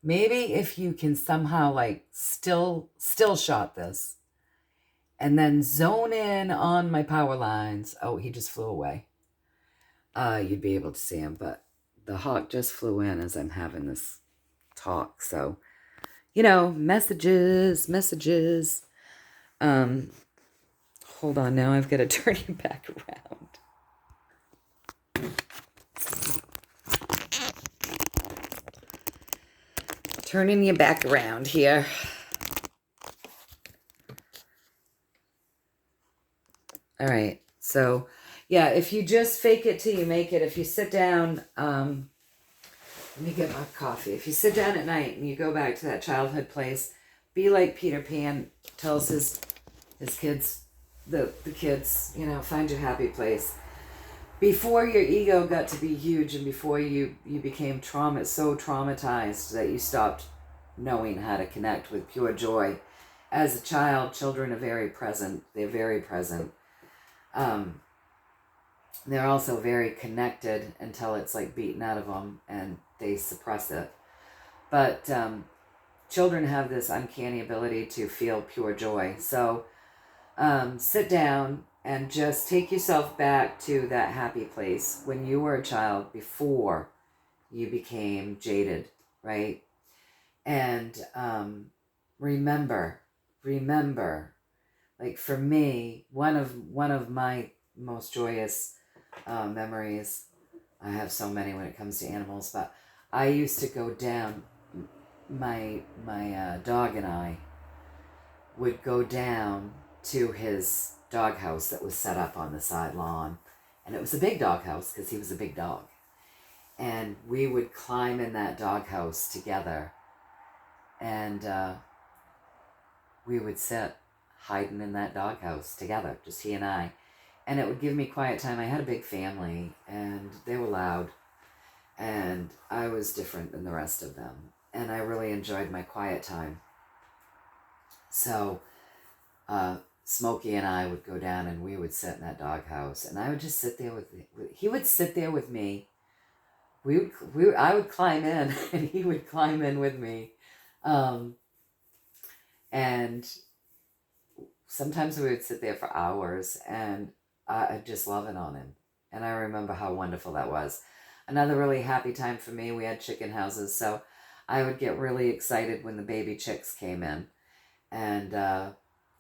Maybe if you can somehow still shot this, and then zone in on my power lines. Oh, he just flew away. You'd be able to see him, but the hawk just flew in as I'm having this talk. So, messages. Hold on now. I've got to turn you back around. Turning you back around here. All right. So, yeah, if you just fake it till you make it, if you sit down, let me get my coffee. If you sit down at night and you go back to that childhood place, be like Peter Pan tells his kids, the kids, find your happy place. before your ego got to be huge and before you became so traumatized that you stopped knowing how to connect with pure joy. As a child, children are very present. They're very present. They're also very connected until it's like beaten out of them and they suppress it. But children have this uncanny ability to feel pure joy. So sit down and just take yourself back to that happy place when you were a child before you became jaded, right? And remember, like for me, one of my most joyous memories, I have so many when it comes to animals, but I used to go down, my dog and I would go down to his doghouse that was set up on the side lawn. And it was a big doghouse because he was a big dog. And we would climb in that doghouse together. And we would sit hiding in that doghouse together, just he and I. And it would give me quiet time. I had a big family and they were loud. And I was different than the rest of them. And I really enjoyed my quiet time. So Smokey and I would go down and we would sit in that doghouse. And I would just sit there he would sit there with me. I would climb in and he would climb in with me. And sometimes we would sit there for hours and I'd just love it on him. And I remember how wonderful that was. Another really happy time for me, we had chicken houses. So I would get really excited when the baby chicks came in. And,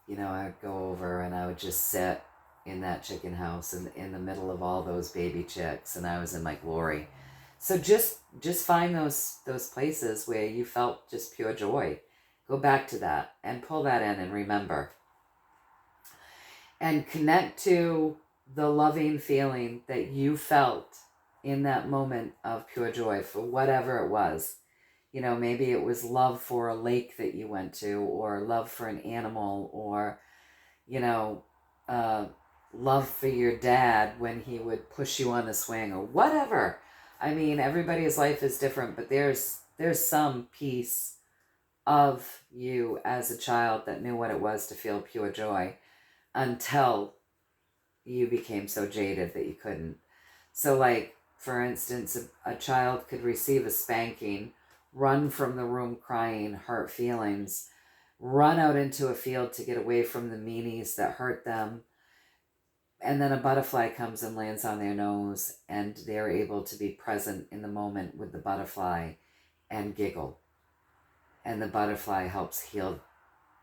you know, I would go over and I would just sit in that chicken house in the middle of all those baby chicks. And I was in my glory. So just find those places where you felt just pure joy. Go back to that and pull that in and remember. And connect to the loving feeling that you felt in that moment of pure joy for whatever it was. You know, maybe it was love for a lake that you went to, or love for an animal, or, you know, love for your dad when he would push you on the swing, or whatever. I mean, everybody's life is different, but there's some piece of you as a child that knew what it was to feel pure joy until you became so jaded that you couldn't. So like, for instance, a child could receive a spanking, run from the room crying, hurt feelings, run out into a field to get away from the meanies that hurt them, and then a butterfly comes and lands on their nose and they're able to be present in the moment with the butterfly and giggle. And the butterfly helps heal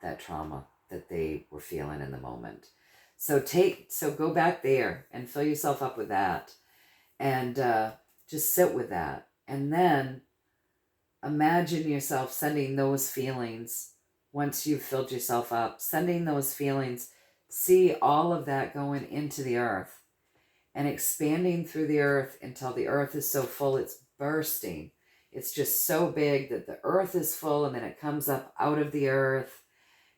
that trauma that they were feeling in the moment. So go back there and fill yourself up with that and just sit with that. And then imagine yourself sending those feelings, once you've filled yourself up, sending those feelings, see all of that going into the earth and expanding through the earth until the earth is so full it's bursting. It's just so big that the earth is full, and then it comes up out of the earth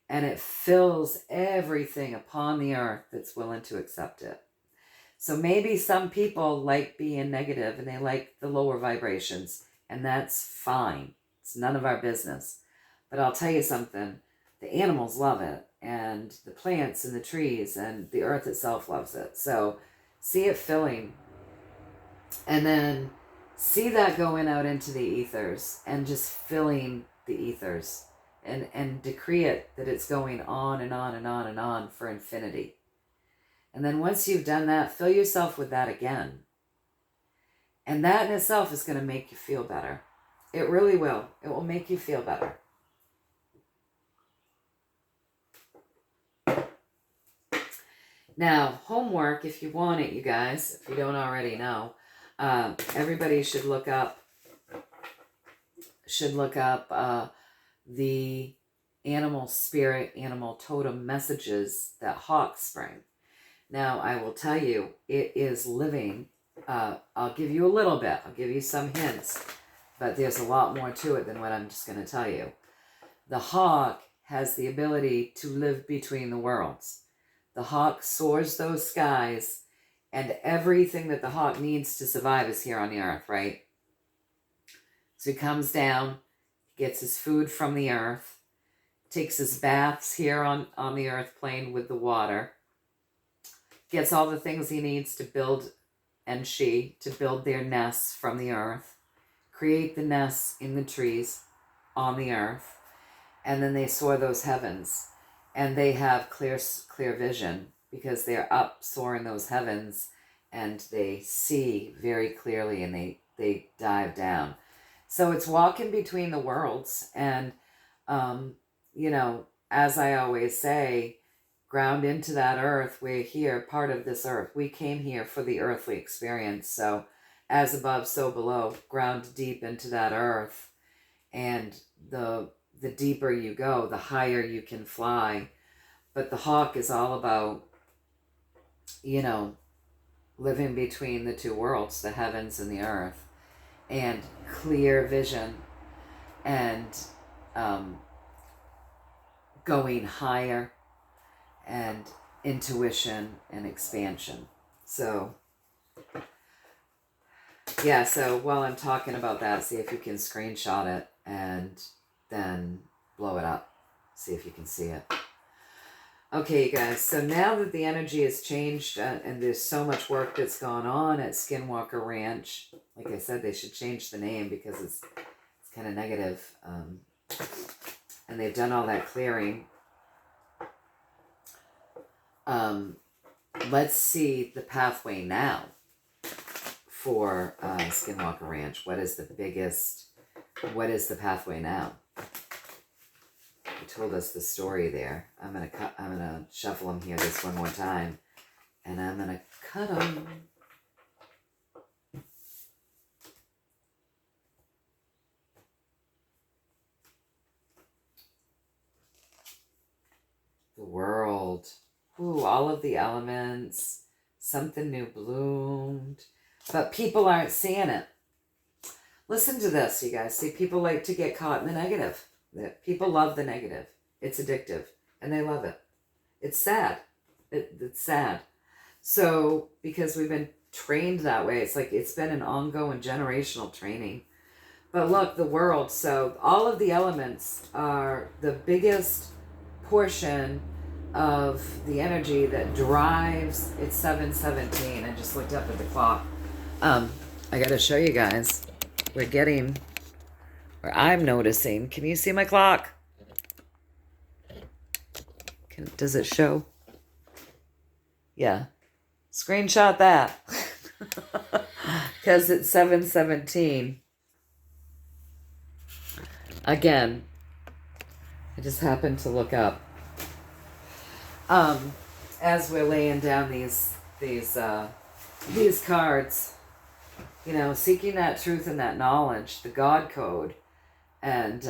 and it fills everything upon the earth that's willing to accept it. So maybe some people like being negative and they like the lower vibrations, and that's fine. It's none of our business. But I'll tell you something, the animals love it, and the plants and the trees and the earth itself loves it. So see it filling, and then see that going out into the ethers and just filling the ethers, and decree it that it's going on and on and on and on for infinity. And then once you've done that, fill yourself with that again. And that in itself is going to make you feel better. It really will. It will make you feel better. Now, homework, if you want it, you guys, if you don't already know, everybody should look up the animal spirit, animal totem messages that hawks bring. Now, I will tell you, it is living. I'll give you a little bit. I'll give you some hints, but there's a lot more to it than what I'm just going to tell you. The hawk has the ability to live between the worlds. The hawk soars those skies And everything that the hawk needs to survive is here on the earth, right? So he comes down, gets his food from the earth, takes his baths here on the earth plane with the water, gets all the things he needs to build, and to build their nests from the earth, create the nests in the trees on the earth, and then they soar those heavens, and they have clear vision because they're up soaring those heavens, and they see very clearly, and they dive down. So it's walking between the worlds, and as I always say, ground into that earth. We're here, part of this earth. We came here for the earthly experience. So as above, so below, ground deep into that earth. And the deeper you go, the higher you can fly. But the hawk is all about, living between the two worlds, the heavens and the earth, and clear vision, and going higher, and intuition and expansion. So yeah, so while I'm talking about that, see if you can screenshot it and then blow it up. See if you can see it. Okay, you guys, so now that the energy has changed, and there's so much work that's gone on at Skinwalker Ranch, like I said, they should change the name because it's kind of negative. And they've done all that clearing. Let's see the pathway now for Skinwalker Ranch. What is the pathway now? He told us the story there. I'm gonna shuffle them here this one more time, and I'm gonna cut them. The world. Ooh, all of the elements. Something new bloomed. But people aren't seeing it. Listen to this, you guys. See, people like to get caught in the negative. People love the negative. It's addictive. And they love it. It's sad. It's sad. So, because we've been trained that way, it's like it's been an ongoing generational training. But look, the world. So, all of the elements are the biggest portion of the energy that drives. It's 7:17. I just looked up at the clock. I got to show you guys. I'm noticing. Can you see my clock? Does it show? Yeah. Screenshot that. Because it's 7:17. Again, I just happened to look up. As we're laying down these cards, seeking that truth and that knowledge, the God code, and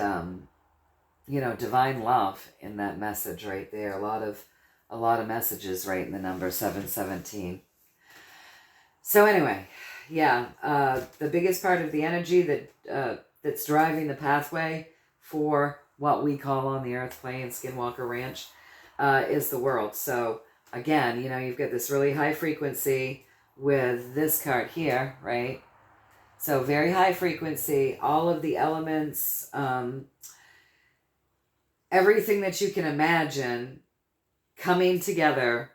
divine love in that message right there. A lot of messages right in the number 717. So anyway, yeah, the biggest part of the energy that's driving the pathway for what we call on the earth plane, Skinwalker Ranch, is the world. So again, you've got this really high frequency with this card here, right? So very high frequency, all of the elements, everything that you can imagine coming together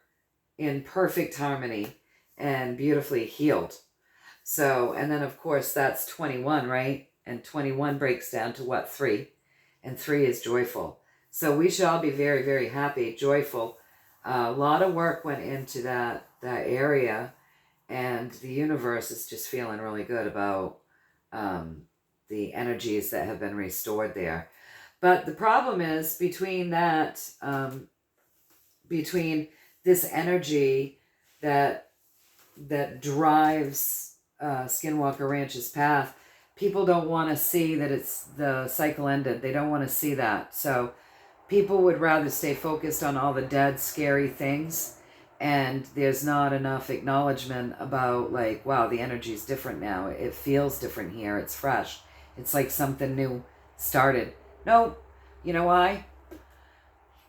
in perfect harmony and beautifully healed. So, and then of course that's 21, right? And 21 breaks down to what? 3. And 3 is joyful. So we should all be very, very happy, joyful. A lot of work went into that area, and the universe is just feeling really good about the energies that have been restored there. But the problem is between this energy that drives Skinwalker Ranch's path, people don't want to see that it's the cycle ended. They don't want to see that. So people would rather stay focused on all the dead, scary things. And there's not enough acknowledgement about like, wow, the energy's different now. It feels different here. It's fresh. It's like something new started. No, you know why?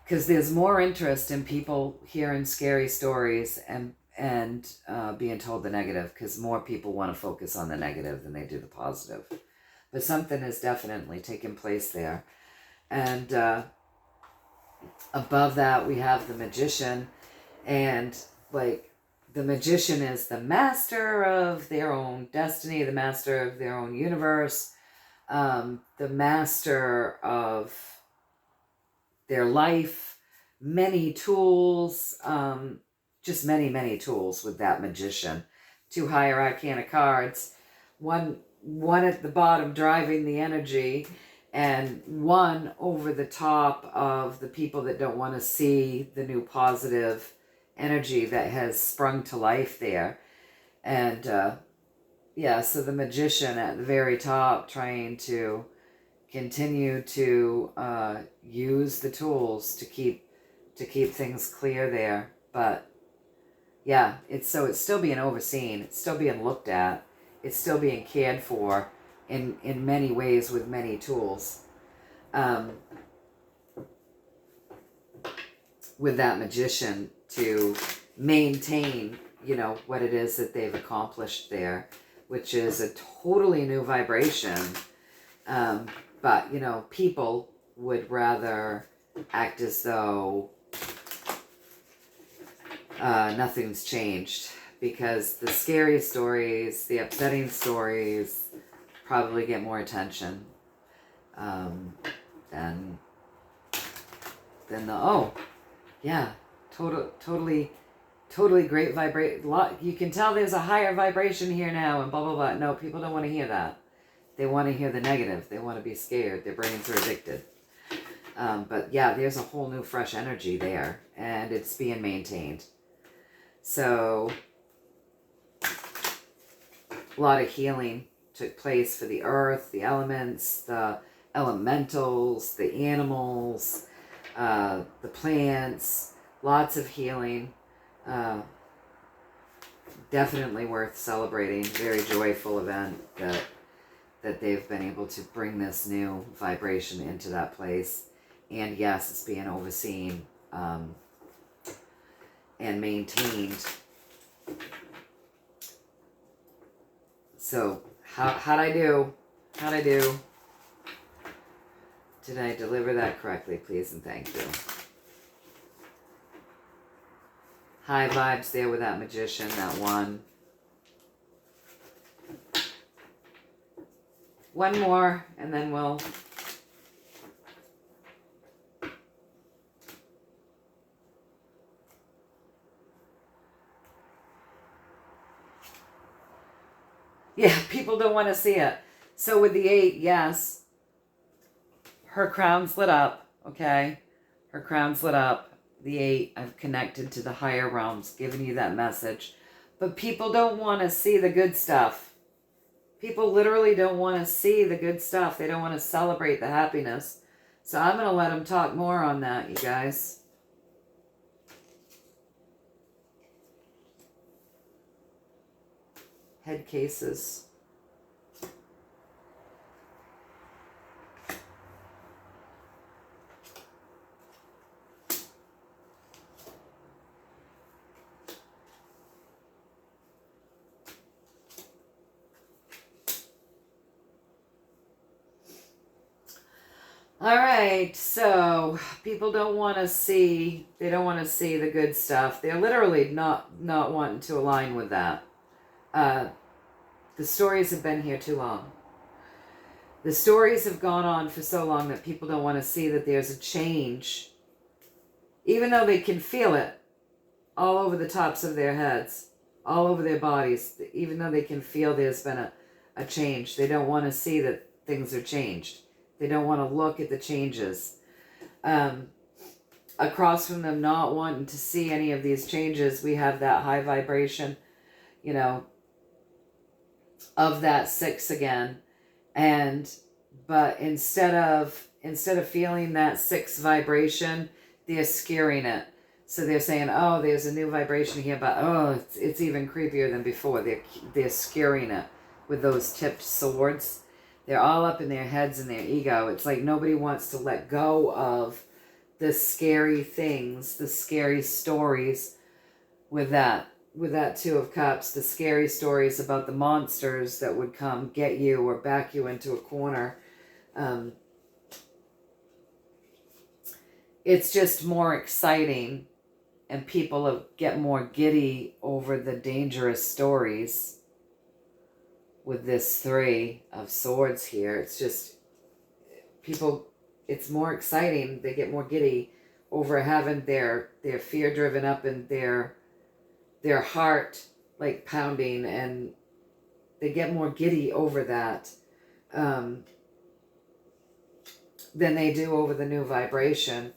Because there's more interest in people hearing scary stories and and being told the negative, because more people want to focus on the negative than they do the positive. But something has definitely taken place there. And above that, we have the magician. And like, the magician is the master of their own destiny, the master of their own universe, the master of their life, many tools, just many, many tools with that magician. 2 higher arcana cards, one at the bottom driving the energy, and one over the top of the people that don't want to see the new positive energy that has sprung to life there. And yeah, so the magician at the very top trying to continue to use the tools to keep things clear there. But yeah, it's still being overseen, it's still being looked at, it's still being cared for in many ways with many tools. With that magician to maintain, what it is that they've accomplished there, which is a totally new vibration. But, people would rather act as though nothing's changed, because the scary stories, the upsetting stories probably get more attention than the, oh, yeah, totally great vibration. You can tell there's a higher vibration here now and blah, blah, blah. No, people don't want to hear that. They want to hear the negative. They want to be scared. Their brains are addicted. But yeah, there's a whole new fresh energy there, and it's being maintained. So a lot of healing took place for the earth, the elements, the elementals, the animals, the plants, lots of healing. Definitely worth celebrating. Very joyful event that they've been able to bring this new vibration into that place. And yes, it's being overseen and maintained. So how'd I do? Did I deliver that correctly? Please and thank you. High vibes there with that magician, that one. One more, and then we'll... Yeah, people don't want to see it. So with the 8, yes, her crown's lit up, okay? Her crown's lit up. The 8, I've connected to the higher realms, giving you that message. But people don't want to see the good stuff. People literally don't want to see the good stuff. They don't want to celebrate the happiness. So I'm going to let them talk more on that, you guys. Head cases. All right, so people don't want to see, they don't want to see the good stuff. They're literally not wanting to align with that. The stories have been here too long. The stories have gone on for so long that people don't want to see that there's a change, even though they can feel it all over the tops of their heads, all over their bodies, even though they can feel there's been a change. They don't want to see that things are changed. They don't want to look at the changes. Across from them not wanting to see any of these changes, we have that high vibration, of that 6 again. But instead of feeling that 6 vibration, they're scaring it. So they're saying, oh, there's a new vibration here, but oh, it's even creepier than before. They're scaring it with those tipped swords. They're all up in their heads and their ego. It's like nobody wants to let go of the scary things, the scary stories with that with that Two of Cups, the scary stories about the monsters that would come get you or back you into a corner. It's just more exciting, and people get more giddy over the dangerous stories with this Three of Swords here. It's just, people, it's more exciting. They get more giddy over having their fear driven up and their heart like pounding, and they get more giddy over that than they do over the new vibration.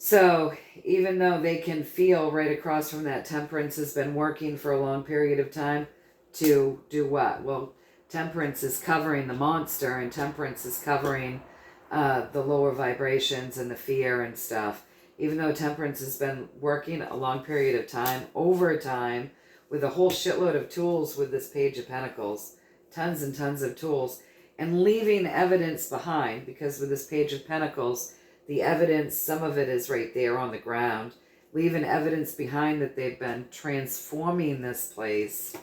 So even though they can feel right across from that, Temperance has been working for a long period of time to do what? Well, Temperance is covering the monster, and Temperance is covering the lower vibrations and the fear and stuff. Even though Temperance has been working a long period of time, over time, with a whole shitload of tools with this Page of Pentacles, tons and tons of tools, and leaving evidence behind, because with this Page of Pentacles, the evidence, some of it is right there on the ground, leaving evidence behind that they've been transforming this place.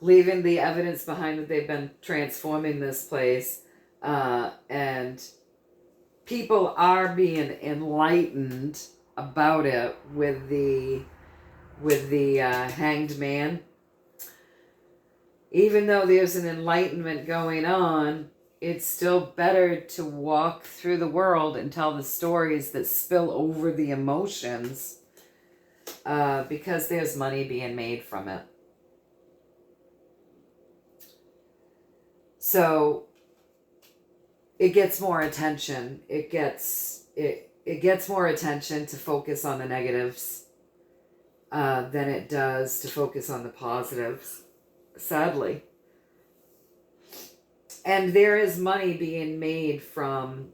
Leaving the evidence behind that they've been transforming this place, and people are being enlightened about it with the Hanged Man. Even though there's an enlightenment going on, it's still better to walk through the world and tell the stories that spill over the emotions, because there's money being made from it. So it gets more attention. It gets more attention to focus on the negatives than it does to focus on the positives, sadly. And there is money being made from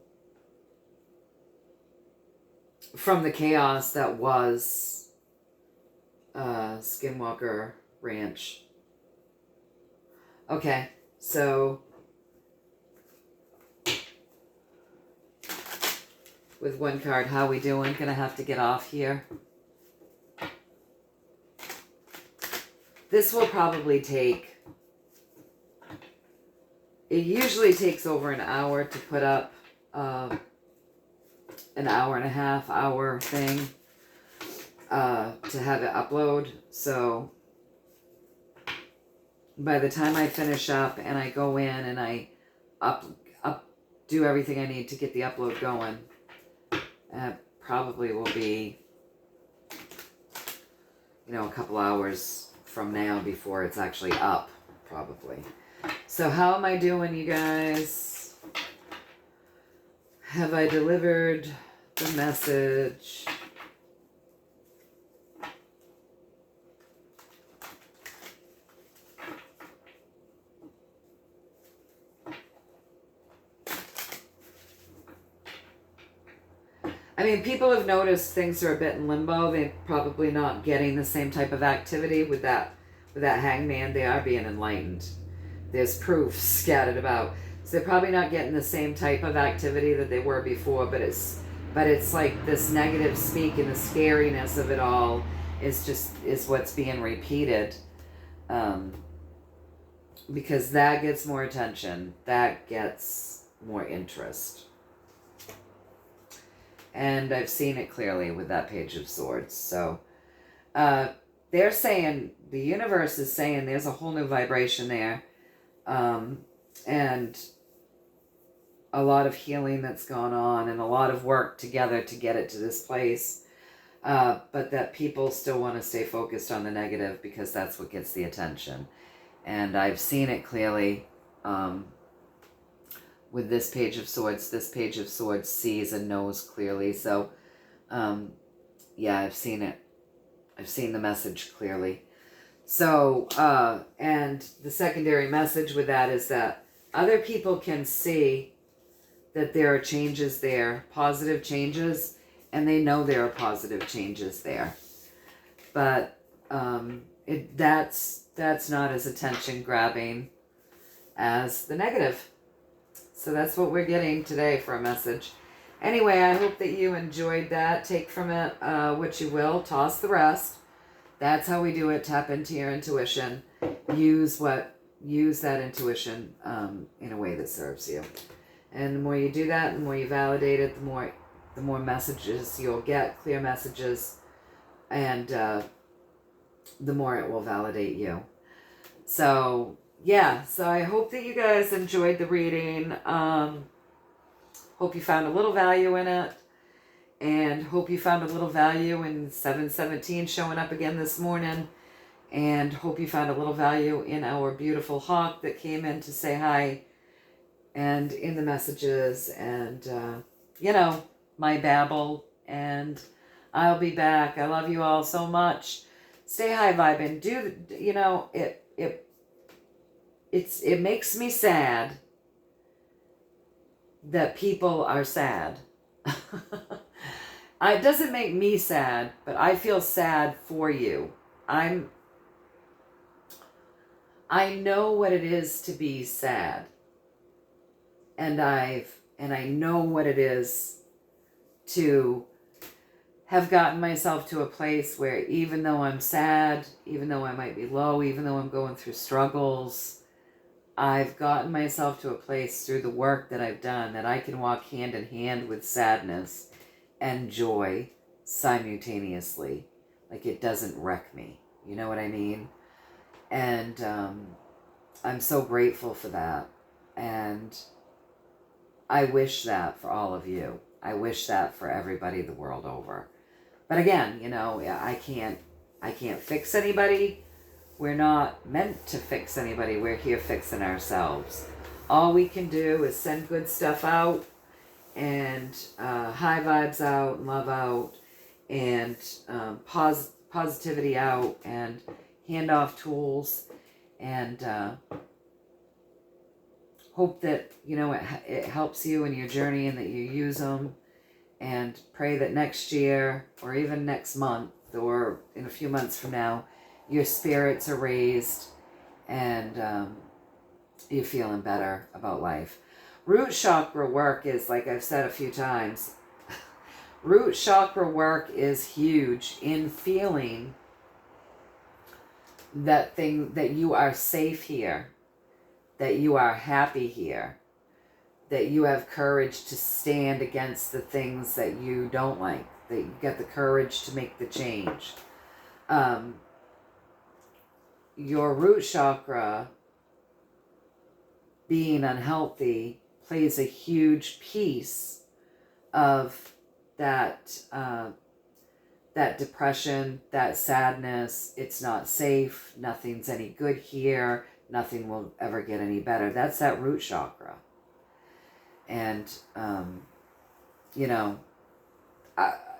the chaos that was Skinwalker Ranch. Okay, so with one card, how we doing? Gonna have to get off here. This will probably take, it usually takes over an hour to put up an hour and a half hour thing to have it upload. So by the time I finish up and I go in and I do everything I need to get the upload going, probably will be, a couple hours from now before it's actually up, probably. So how am I doing, you guys? Have I delivered the message? I mean, people have noticed things are a bit in limbo. They're probably not getting the same type of activity with that hangman. They are being enlightened. There's proof scattered about. So they're probably not getting the same type of activity that they were before, but it's like this negative speak and the scariness of it all is what's being repeated. Because that gets more attention. That gets more interest. And I've seen it clearly with that Page of Swords. So they're saying, the universe is saying there's a whole new vibration there. And a lot of healing that's gone on and a lot of work together to get it to this place. But that people still want to stay focused on the negative because that's what gets the attention. And I've seen it clearly with this Page of Swords. This Page of Swords sees and knows clearly. So, yeah, I've seen it. I've seen the message clearly. So, and the secondary message with that is that other people can see that there are changes there, positive changes, and they know there are positive changes there. But that's not as attention grabbing as the negative. So that's what we're getting today for a message. Anyway, I hope that you enjoyed that. Take from it what you will. Toss the rest. That's how we do it. Tap into your intuition. Use that intuition in a way that serves you. And the more you do that, the more you validate it, the more messages you'll get, clear messages, and the more it will validate you. So yeah, so I hope that you guys enjoyed the reading. Hope you found a little value in it, and hope you found a little value in 717 showing up again this morning, and hope you found a little value in our beautiful hawk that came in to say hi, and in the messages, and my babble. And I'll be back. I love you all so much. Stay high vibing. It makes me sad that people are sad. It doesn't make me sad, but I feel sad for you. I know what it is to be sad. And I know what it is to have gotten myself to a place where even though I'm sad, even though I might be low, even though I'm going through struggles, I've gotten myself to a place through the work that I've done that I can walk hand in hand with sadness and joy simultaneously. Like, it doesn't wreck me. You know what I mean? And I'm so grateful for that. And I wish that for all of you. I wish that for everybody the world over. But again, I can't fix anybody. We're not meant to fix anybody. We're here fixing ourselves. All we can do is send good stuff out, and high vibes out, and love out, and positivity out, and hand off tools, and hope that it helps you in your journey and that you use them. And pray that next year, or even next month, or in a few months from now, your spirits are raised and you're feeling better about life. Root chakra work is, like I've said a few times, root chakra work is huge in feeling that you are safe here, that you are happy here, that you have courage to stand against the things that you don't like, that you get the courage to make the change. Your root chakra being unhealthy plays a huge piece of that depression, that sadness. It's not safe. Nothing's any good here. Nothing will ever get any better. That's that root chakra. And,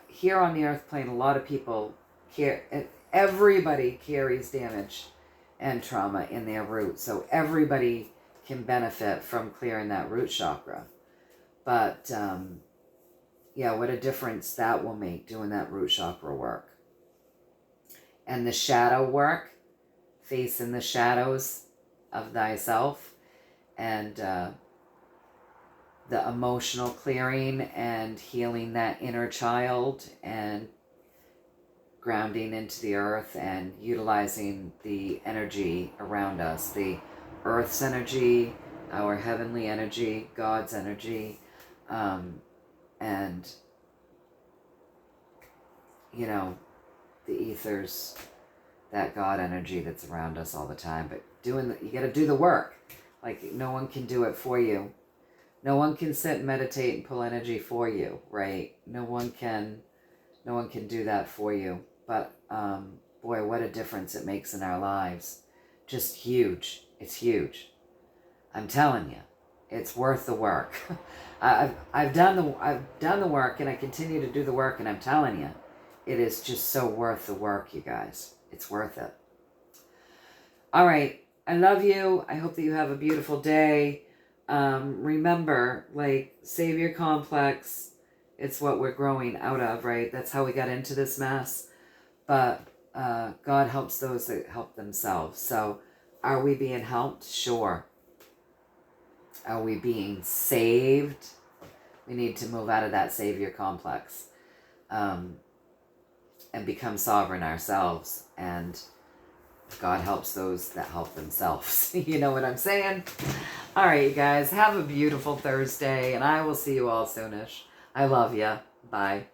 here on the earth plane, a lot of people everybody carries damage and trauma in their root. So everybody can benefit from clearing that root chakra. But, what a difference that will make, doing that root chakra work. And the shadow work, facing the shadows of thyself, and the emotional clearing and healing that inner child, and grounding into the earth and utilizing the energy around us, the earth's energy, our heavenly energy, God's energy, and the ethers, that God energy that's around us all the time. But you got to do the work. Like, no one can do it for you. No one can sit and meditate and pull energy for you, right? No one can do that for you. But boy, what a difference it makes in our lives. Just huge. It's huge. I'm telling you, it's worth the work. I've done the work, and I continue to do the work, and I'm telling you, it is just so worth the work, you guys. It's worth it. All right. I love you. I hope that you have a beautiful day. Remember, savior complex, it's what we're growing out of, right? That's how we got into this mess. But God helps those that help themselves. So are we being helped? Sure. Are we being saved? We need to move out of that savior complex and become sovereign ourselves. And God helps those that help themselves. You know what I'm saying? All right, you guys, have a beautiful Thursday, and I will see you all soonish. I love you. Bye.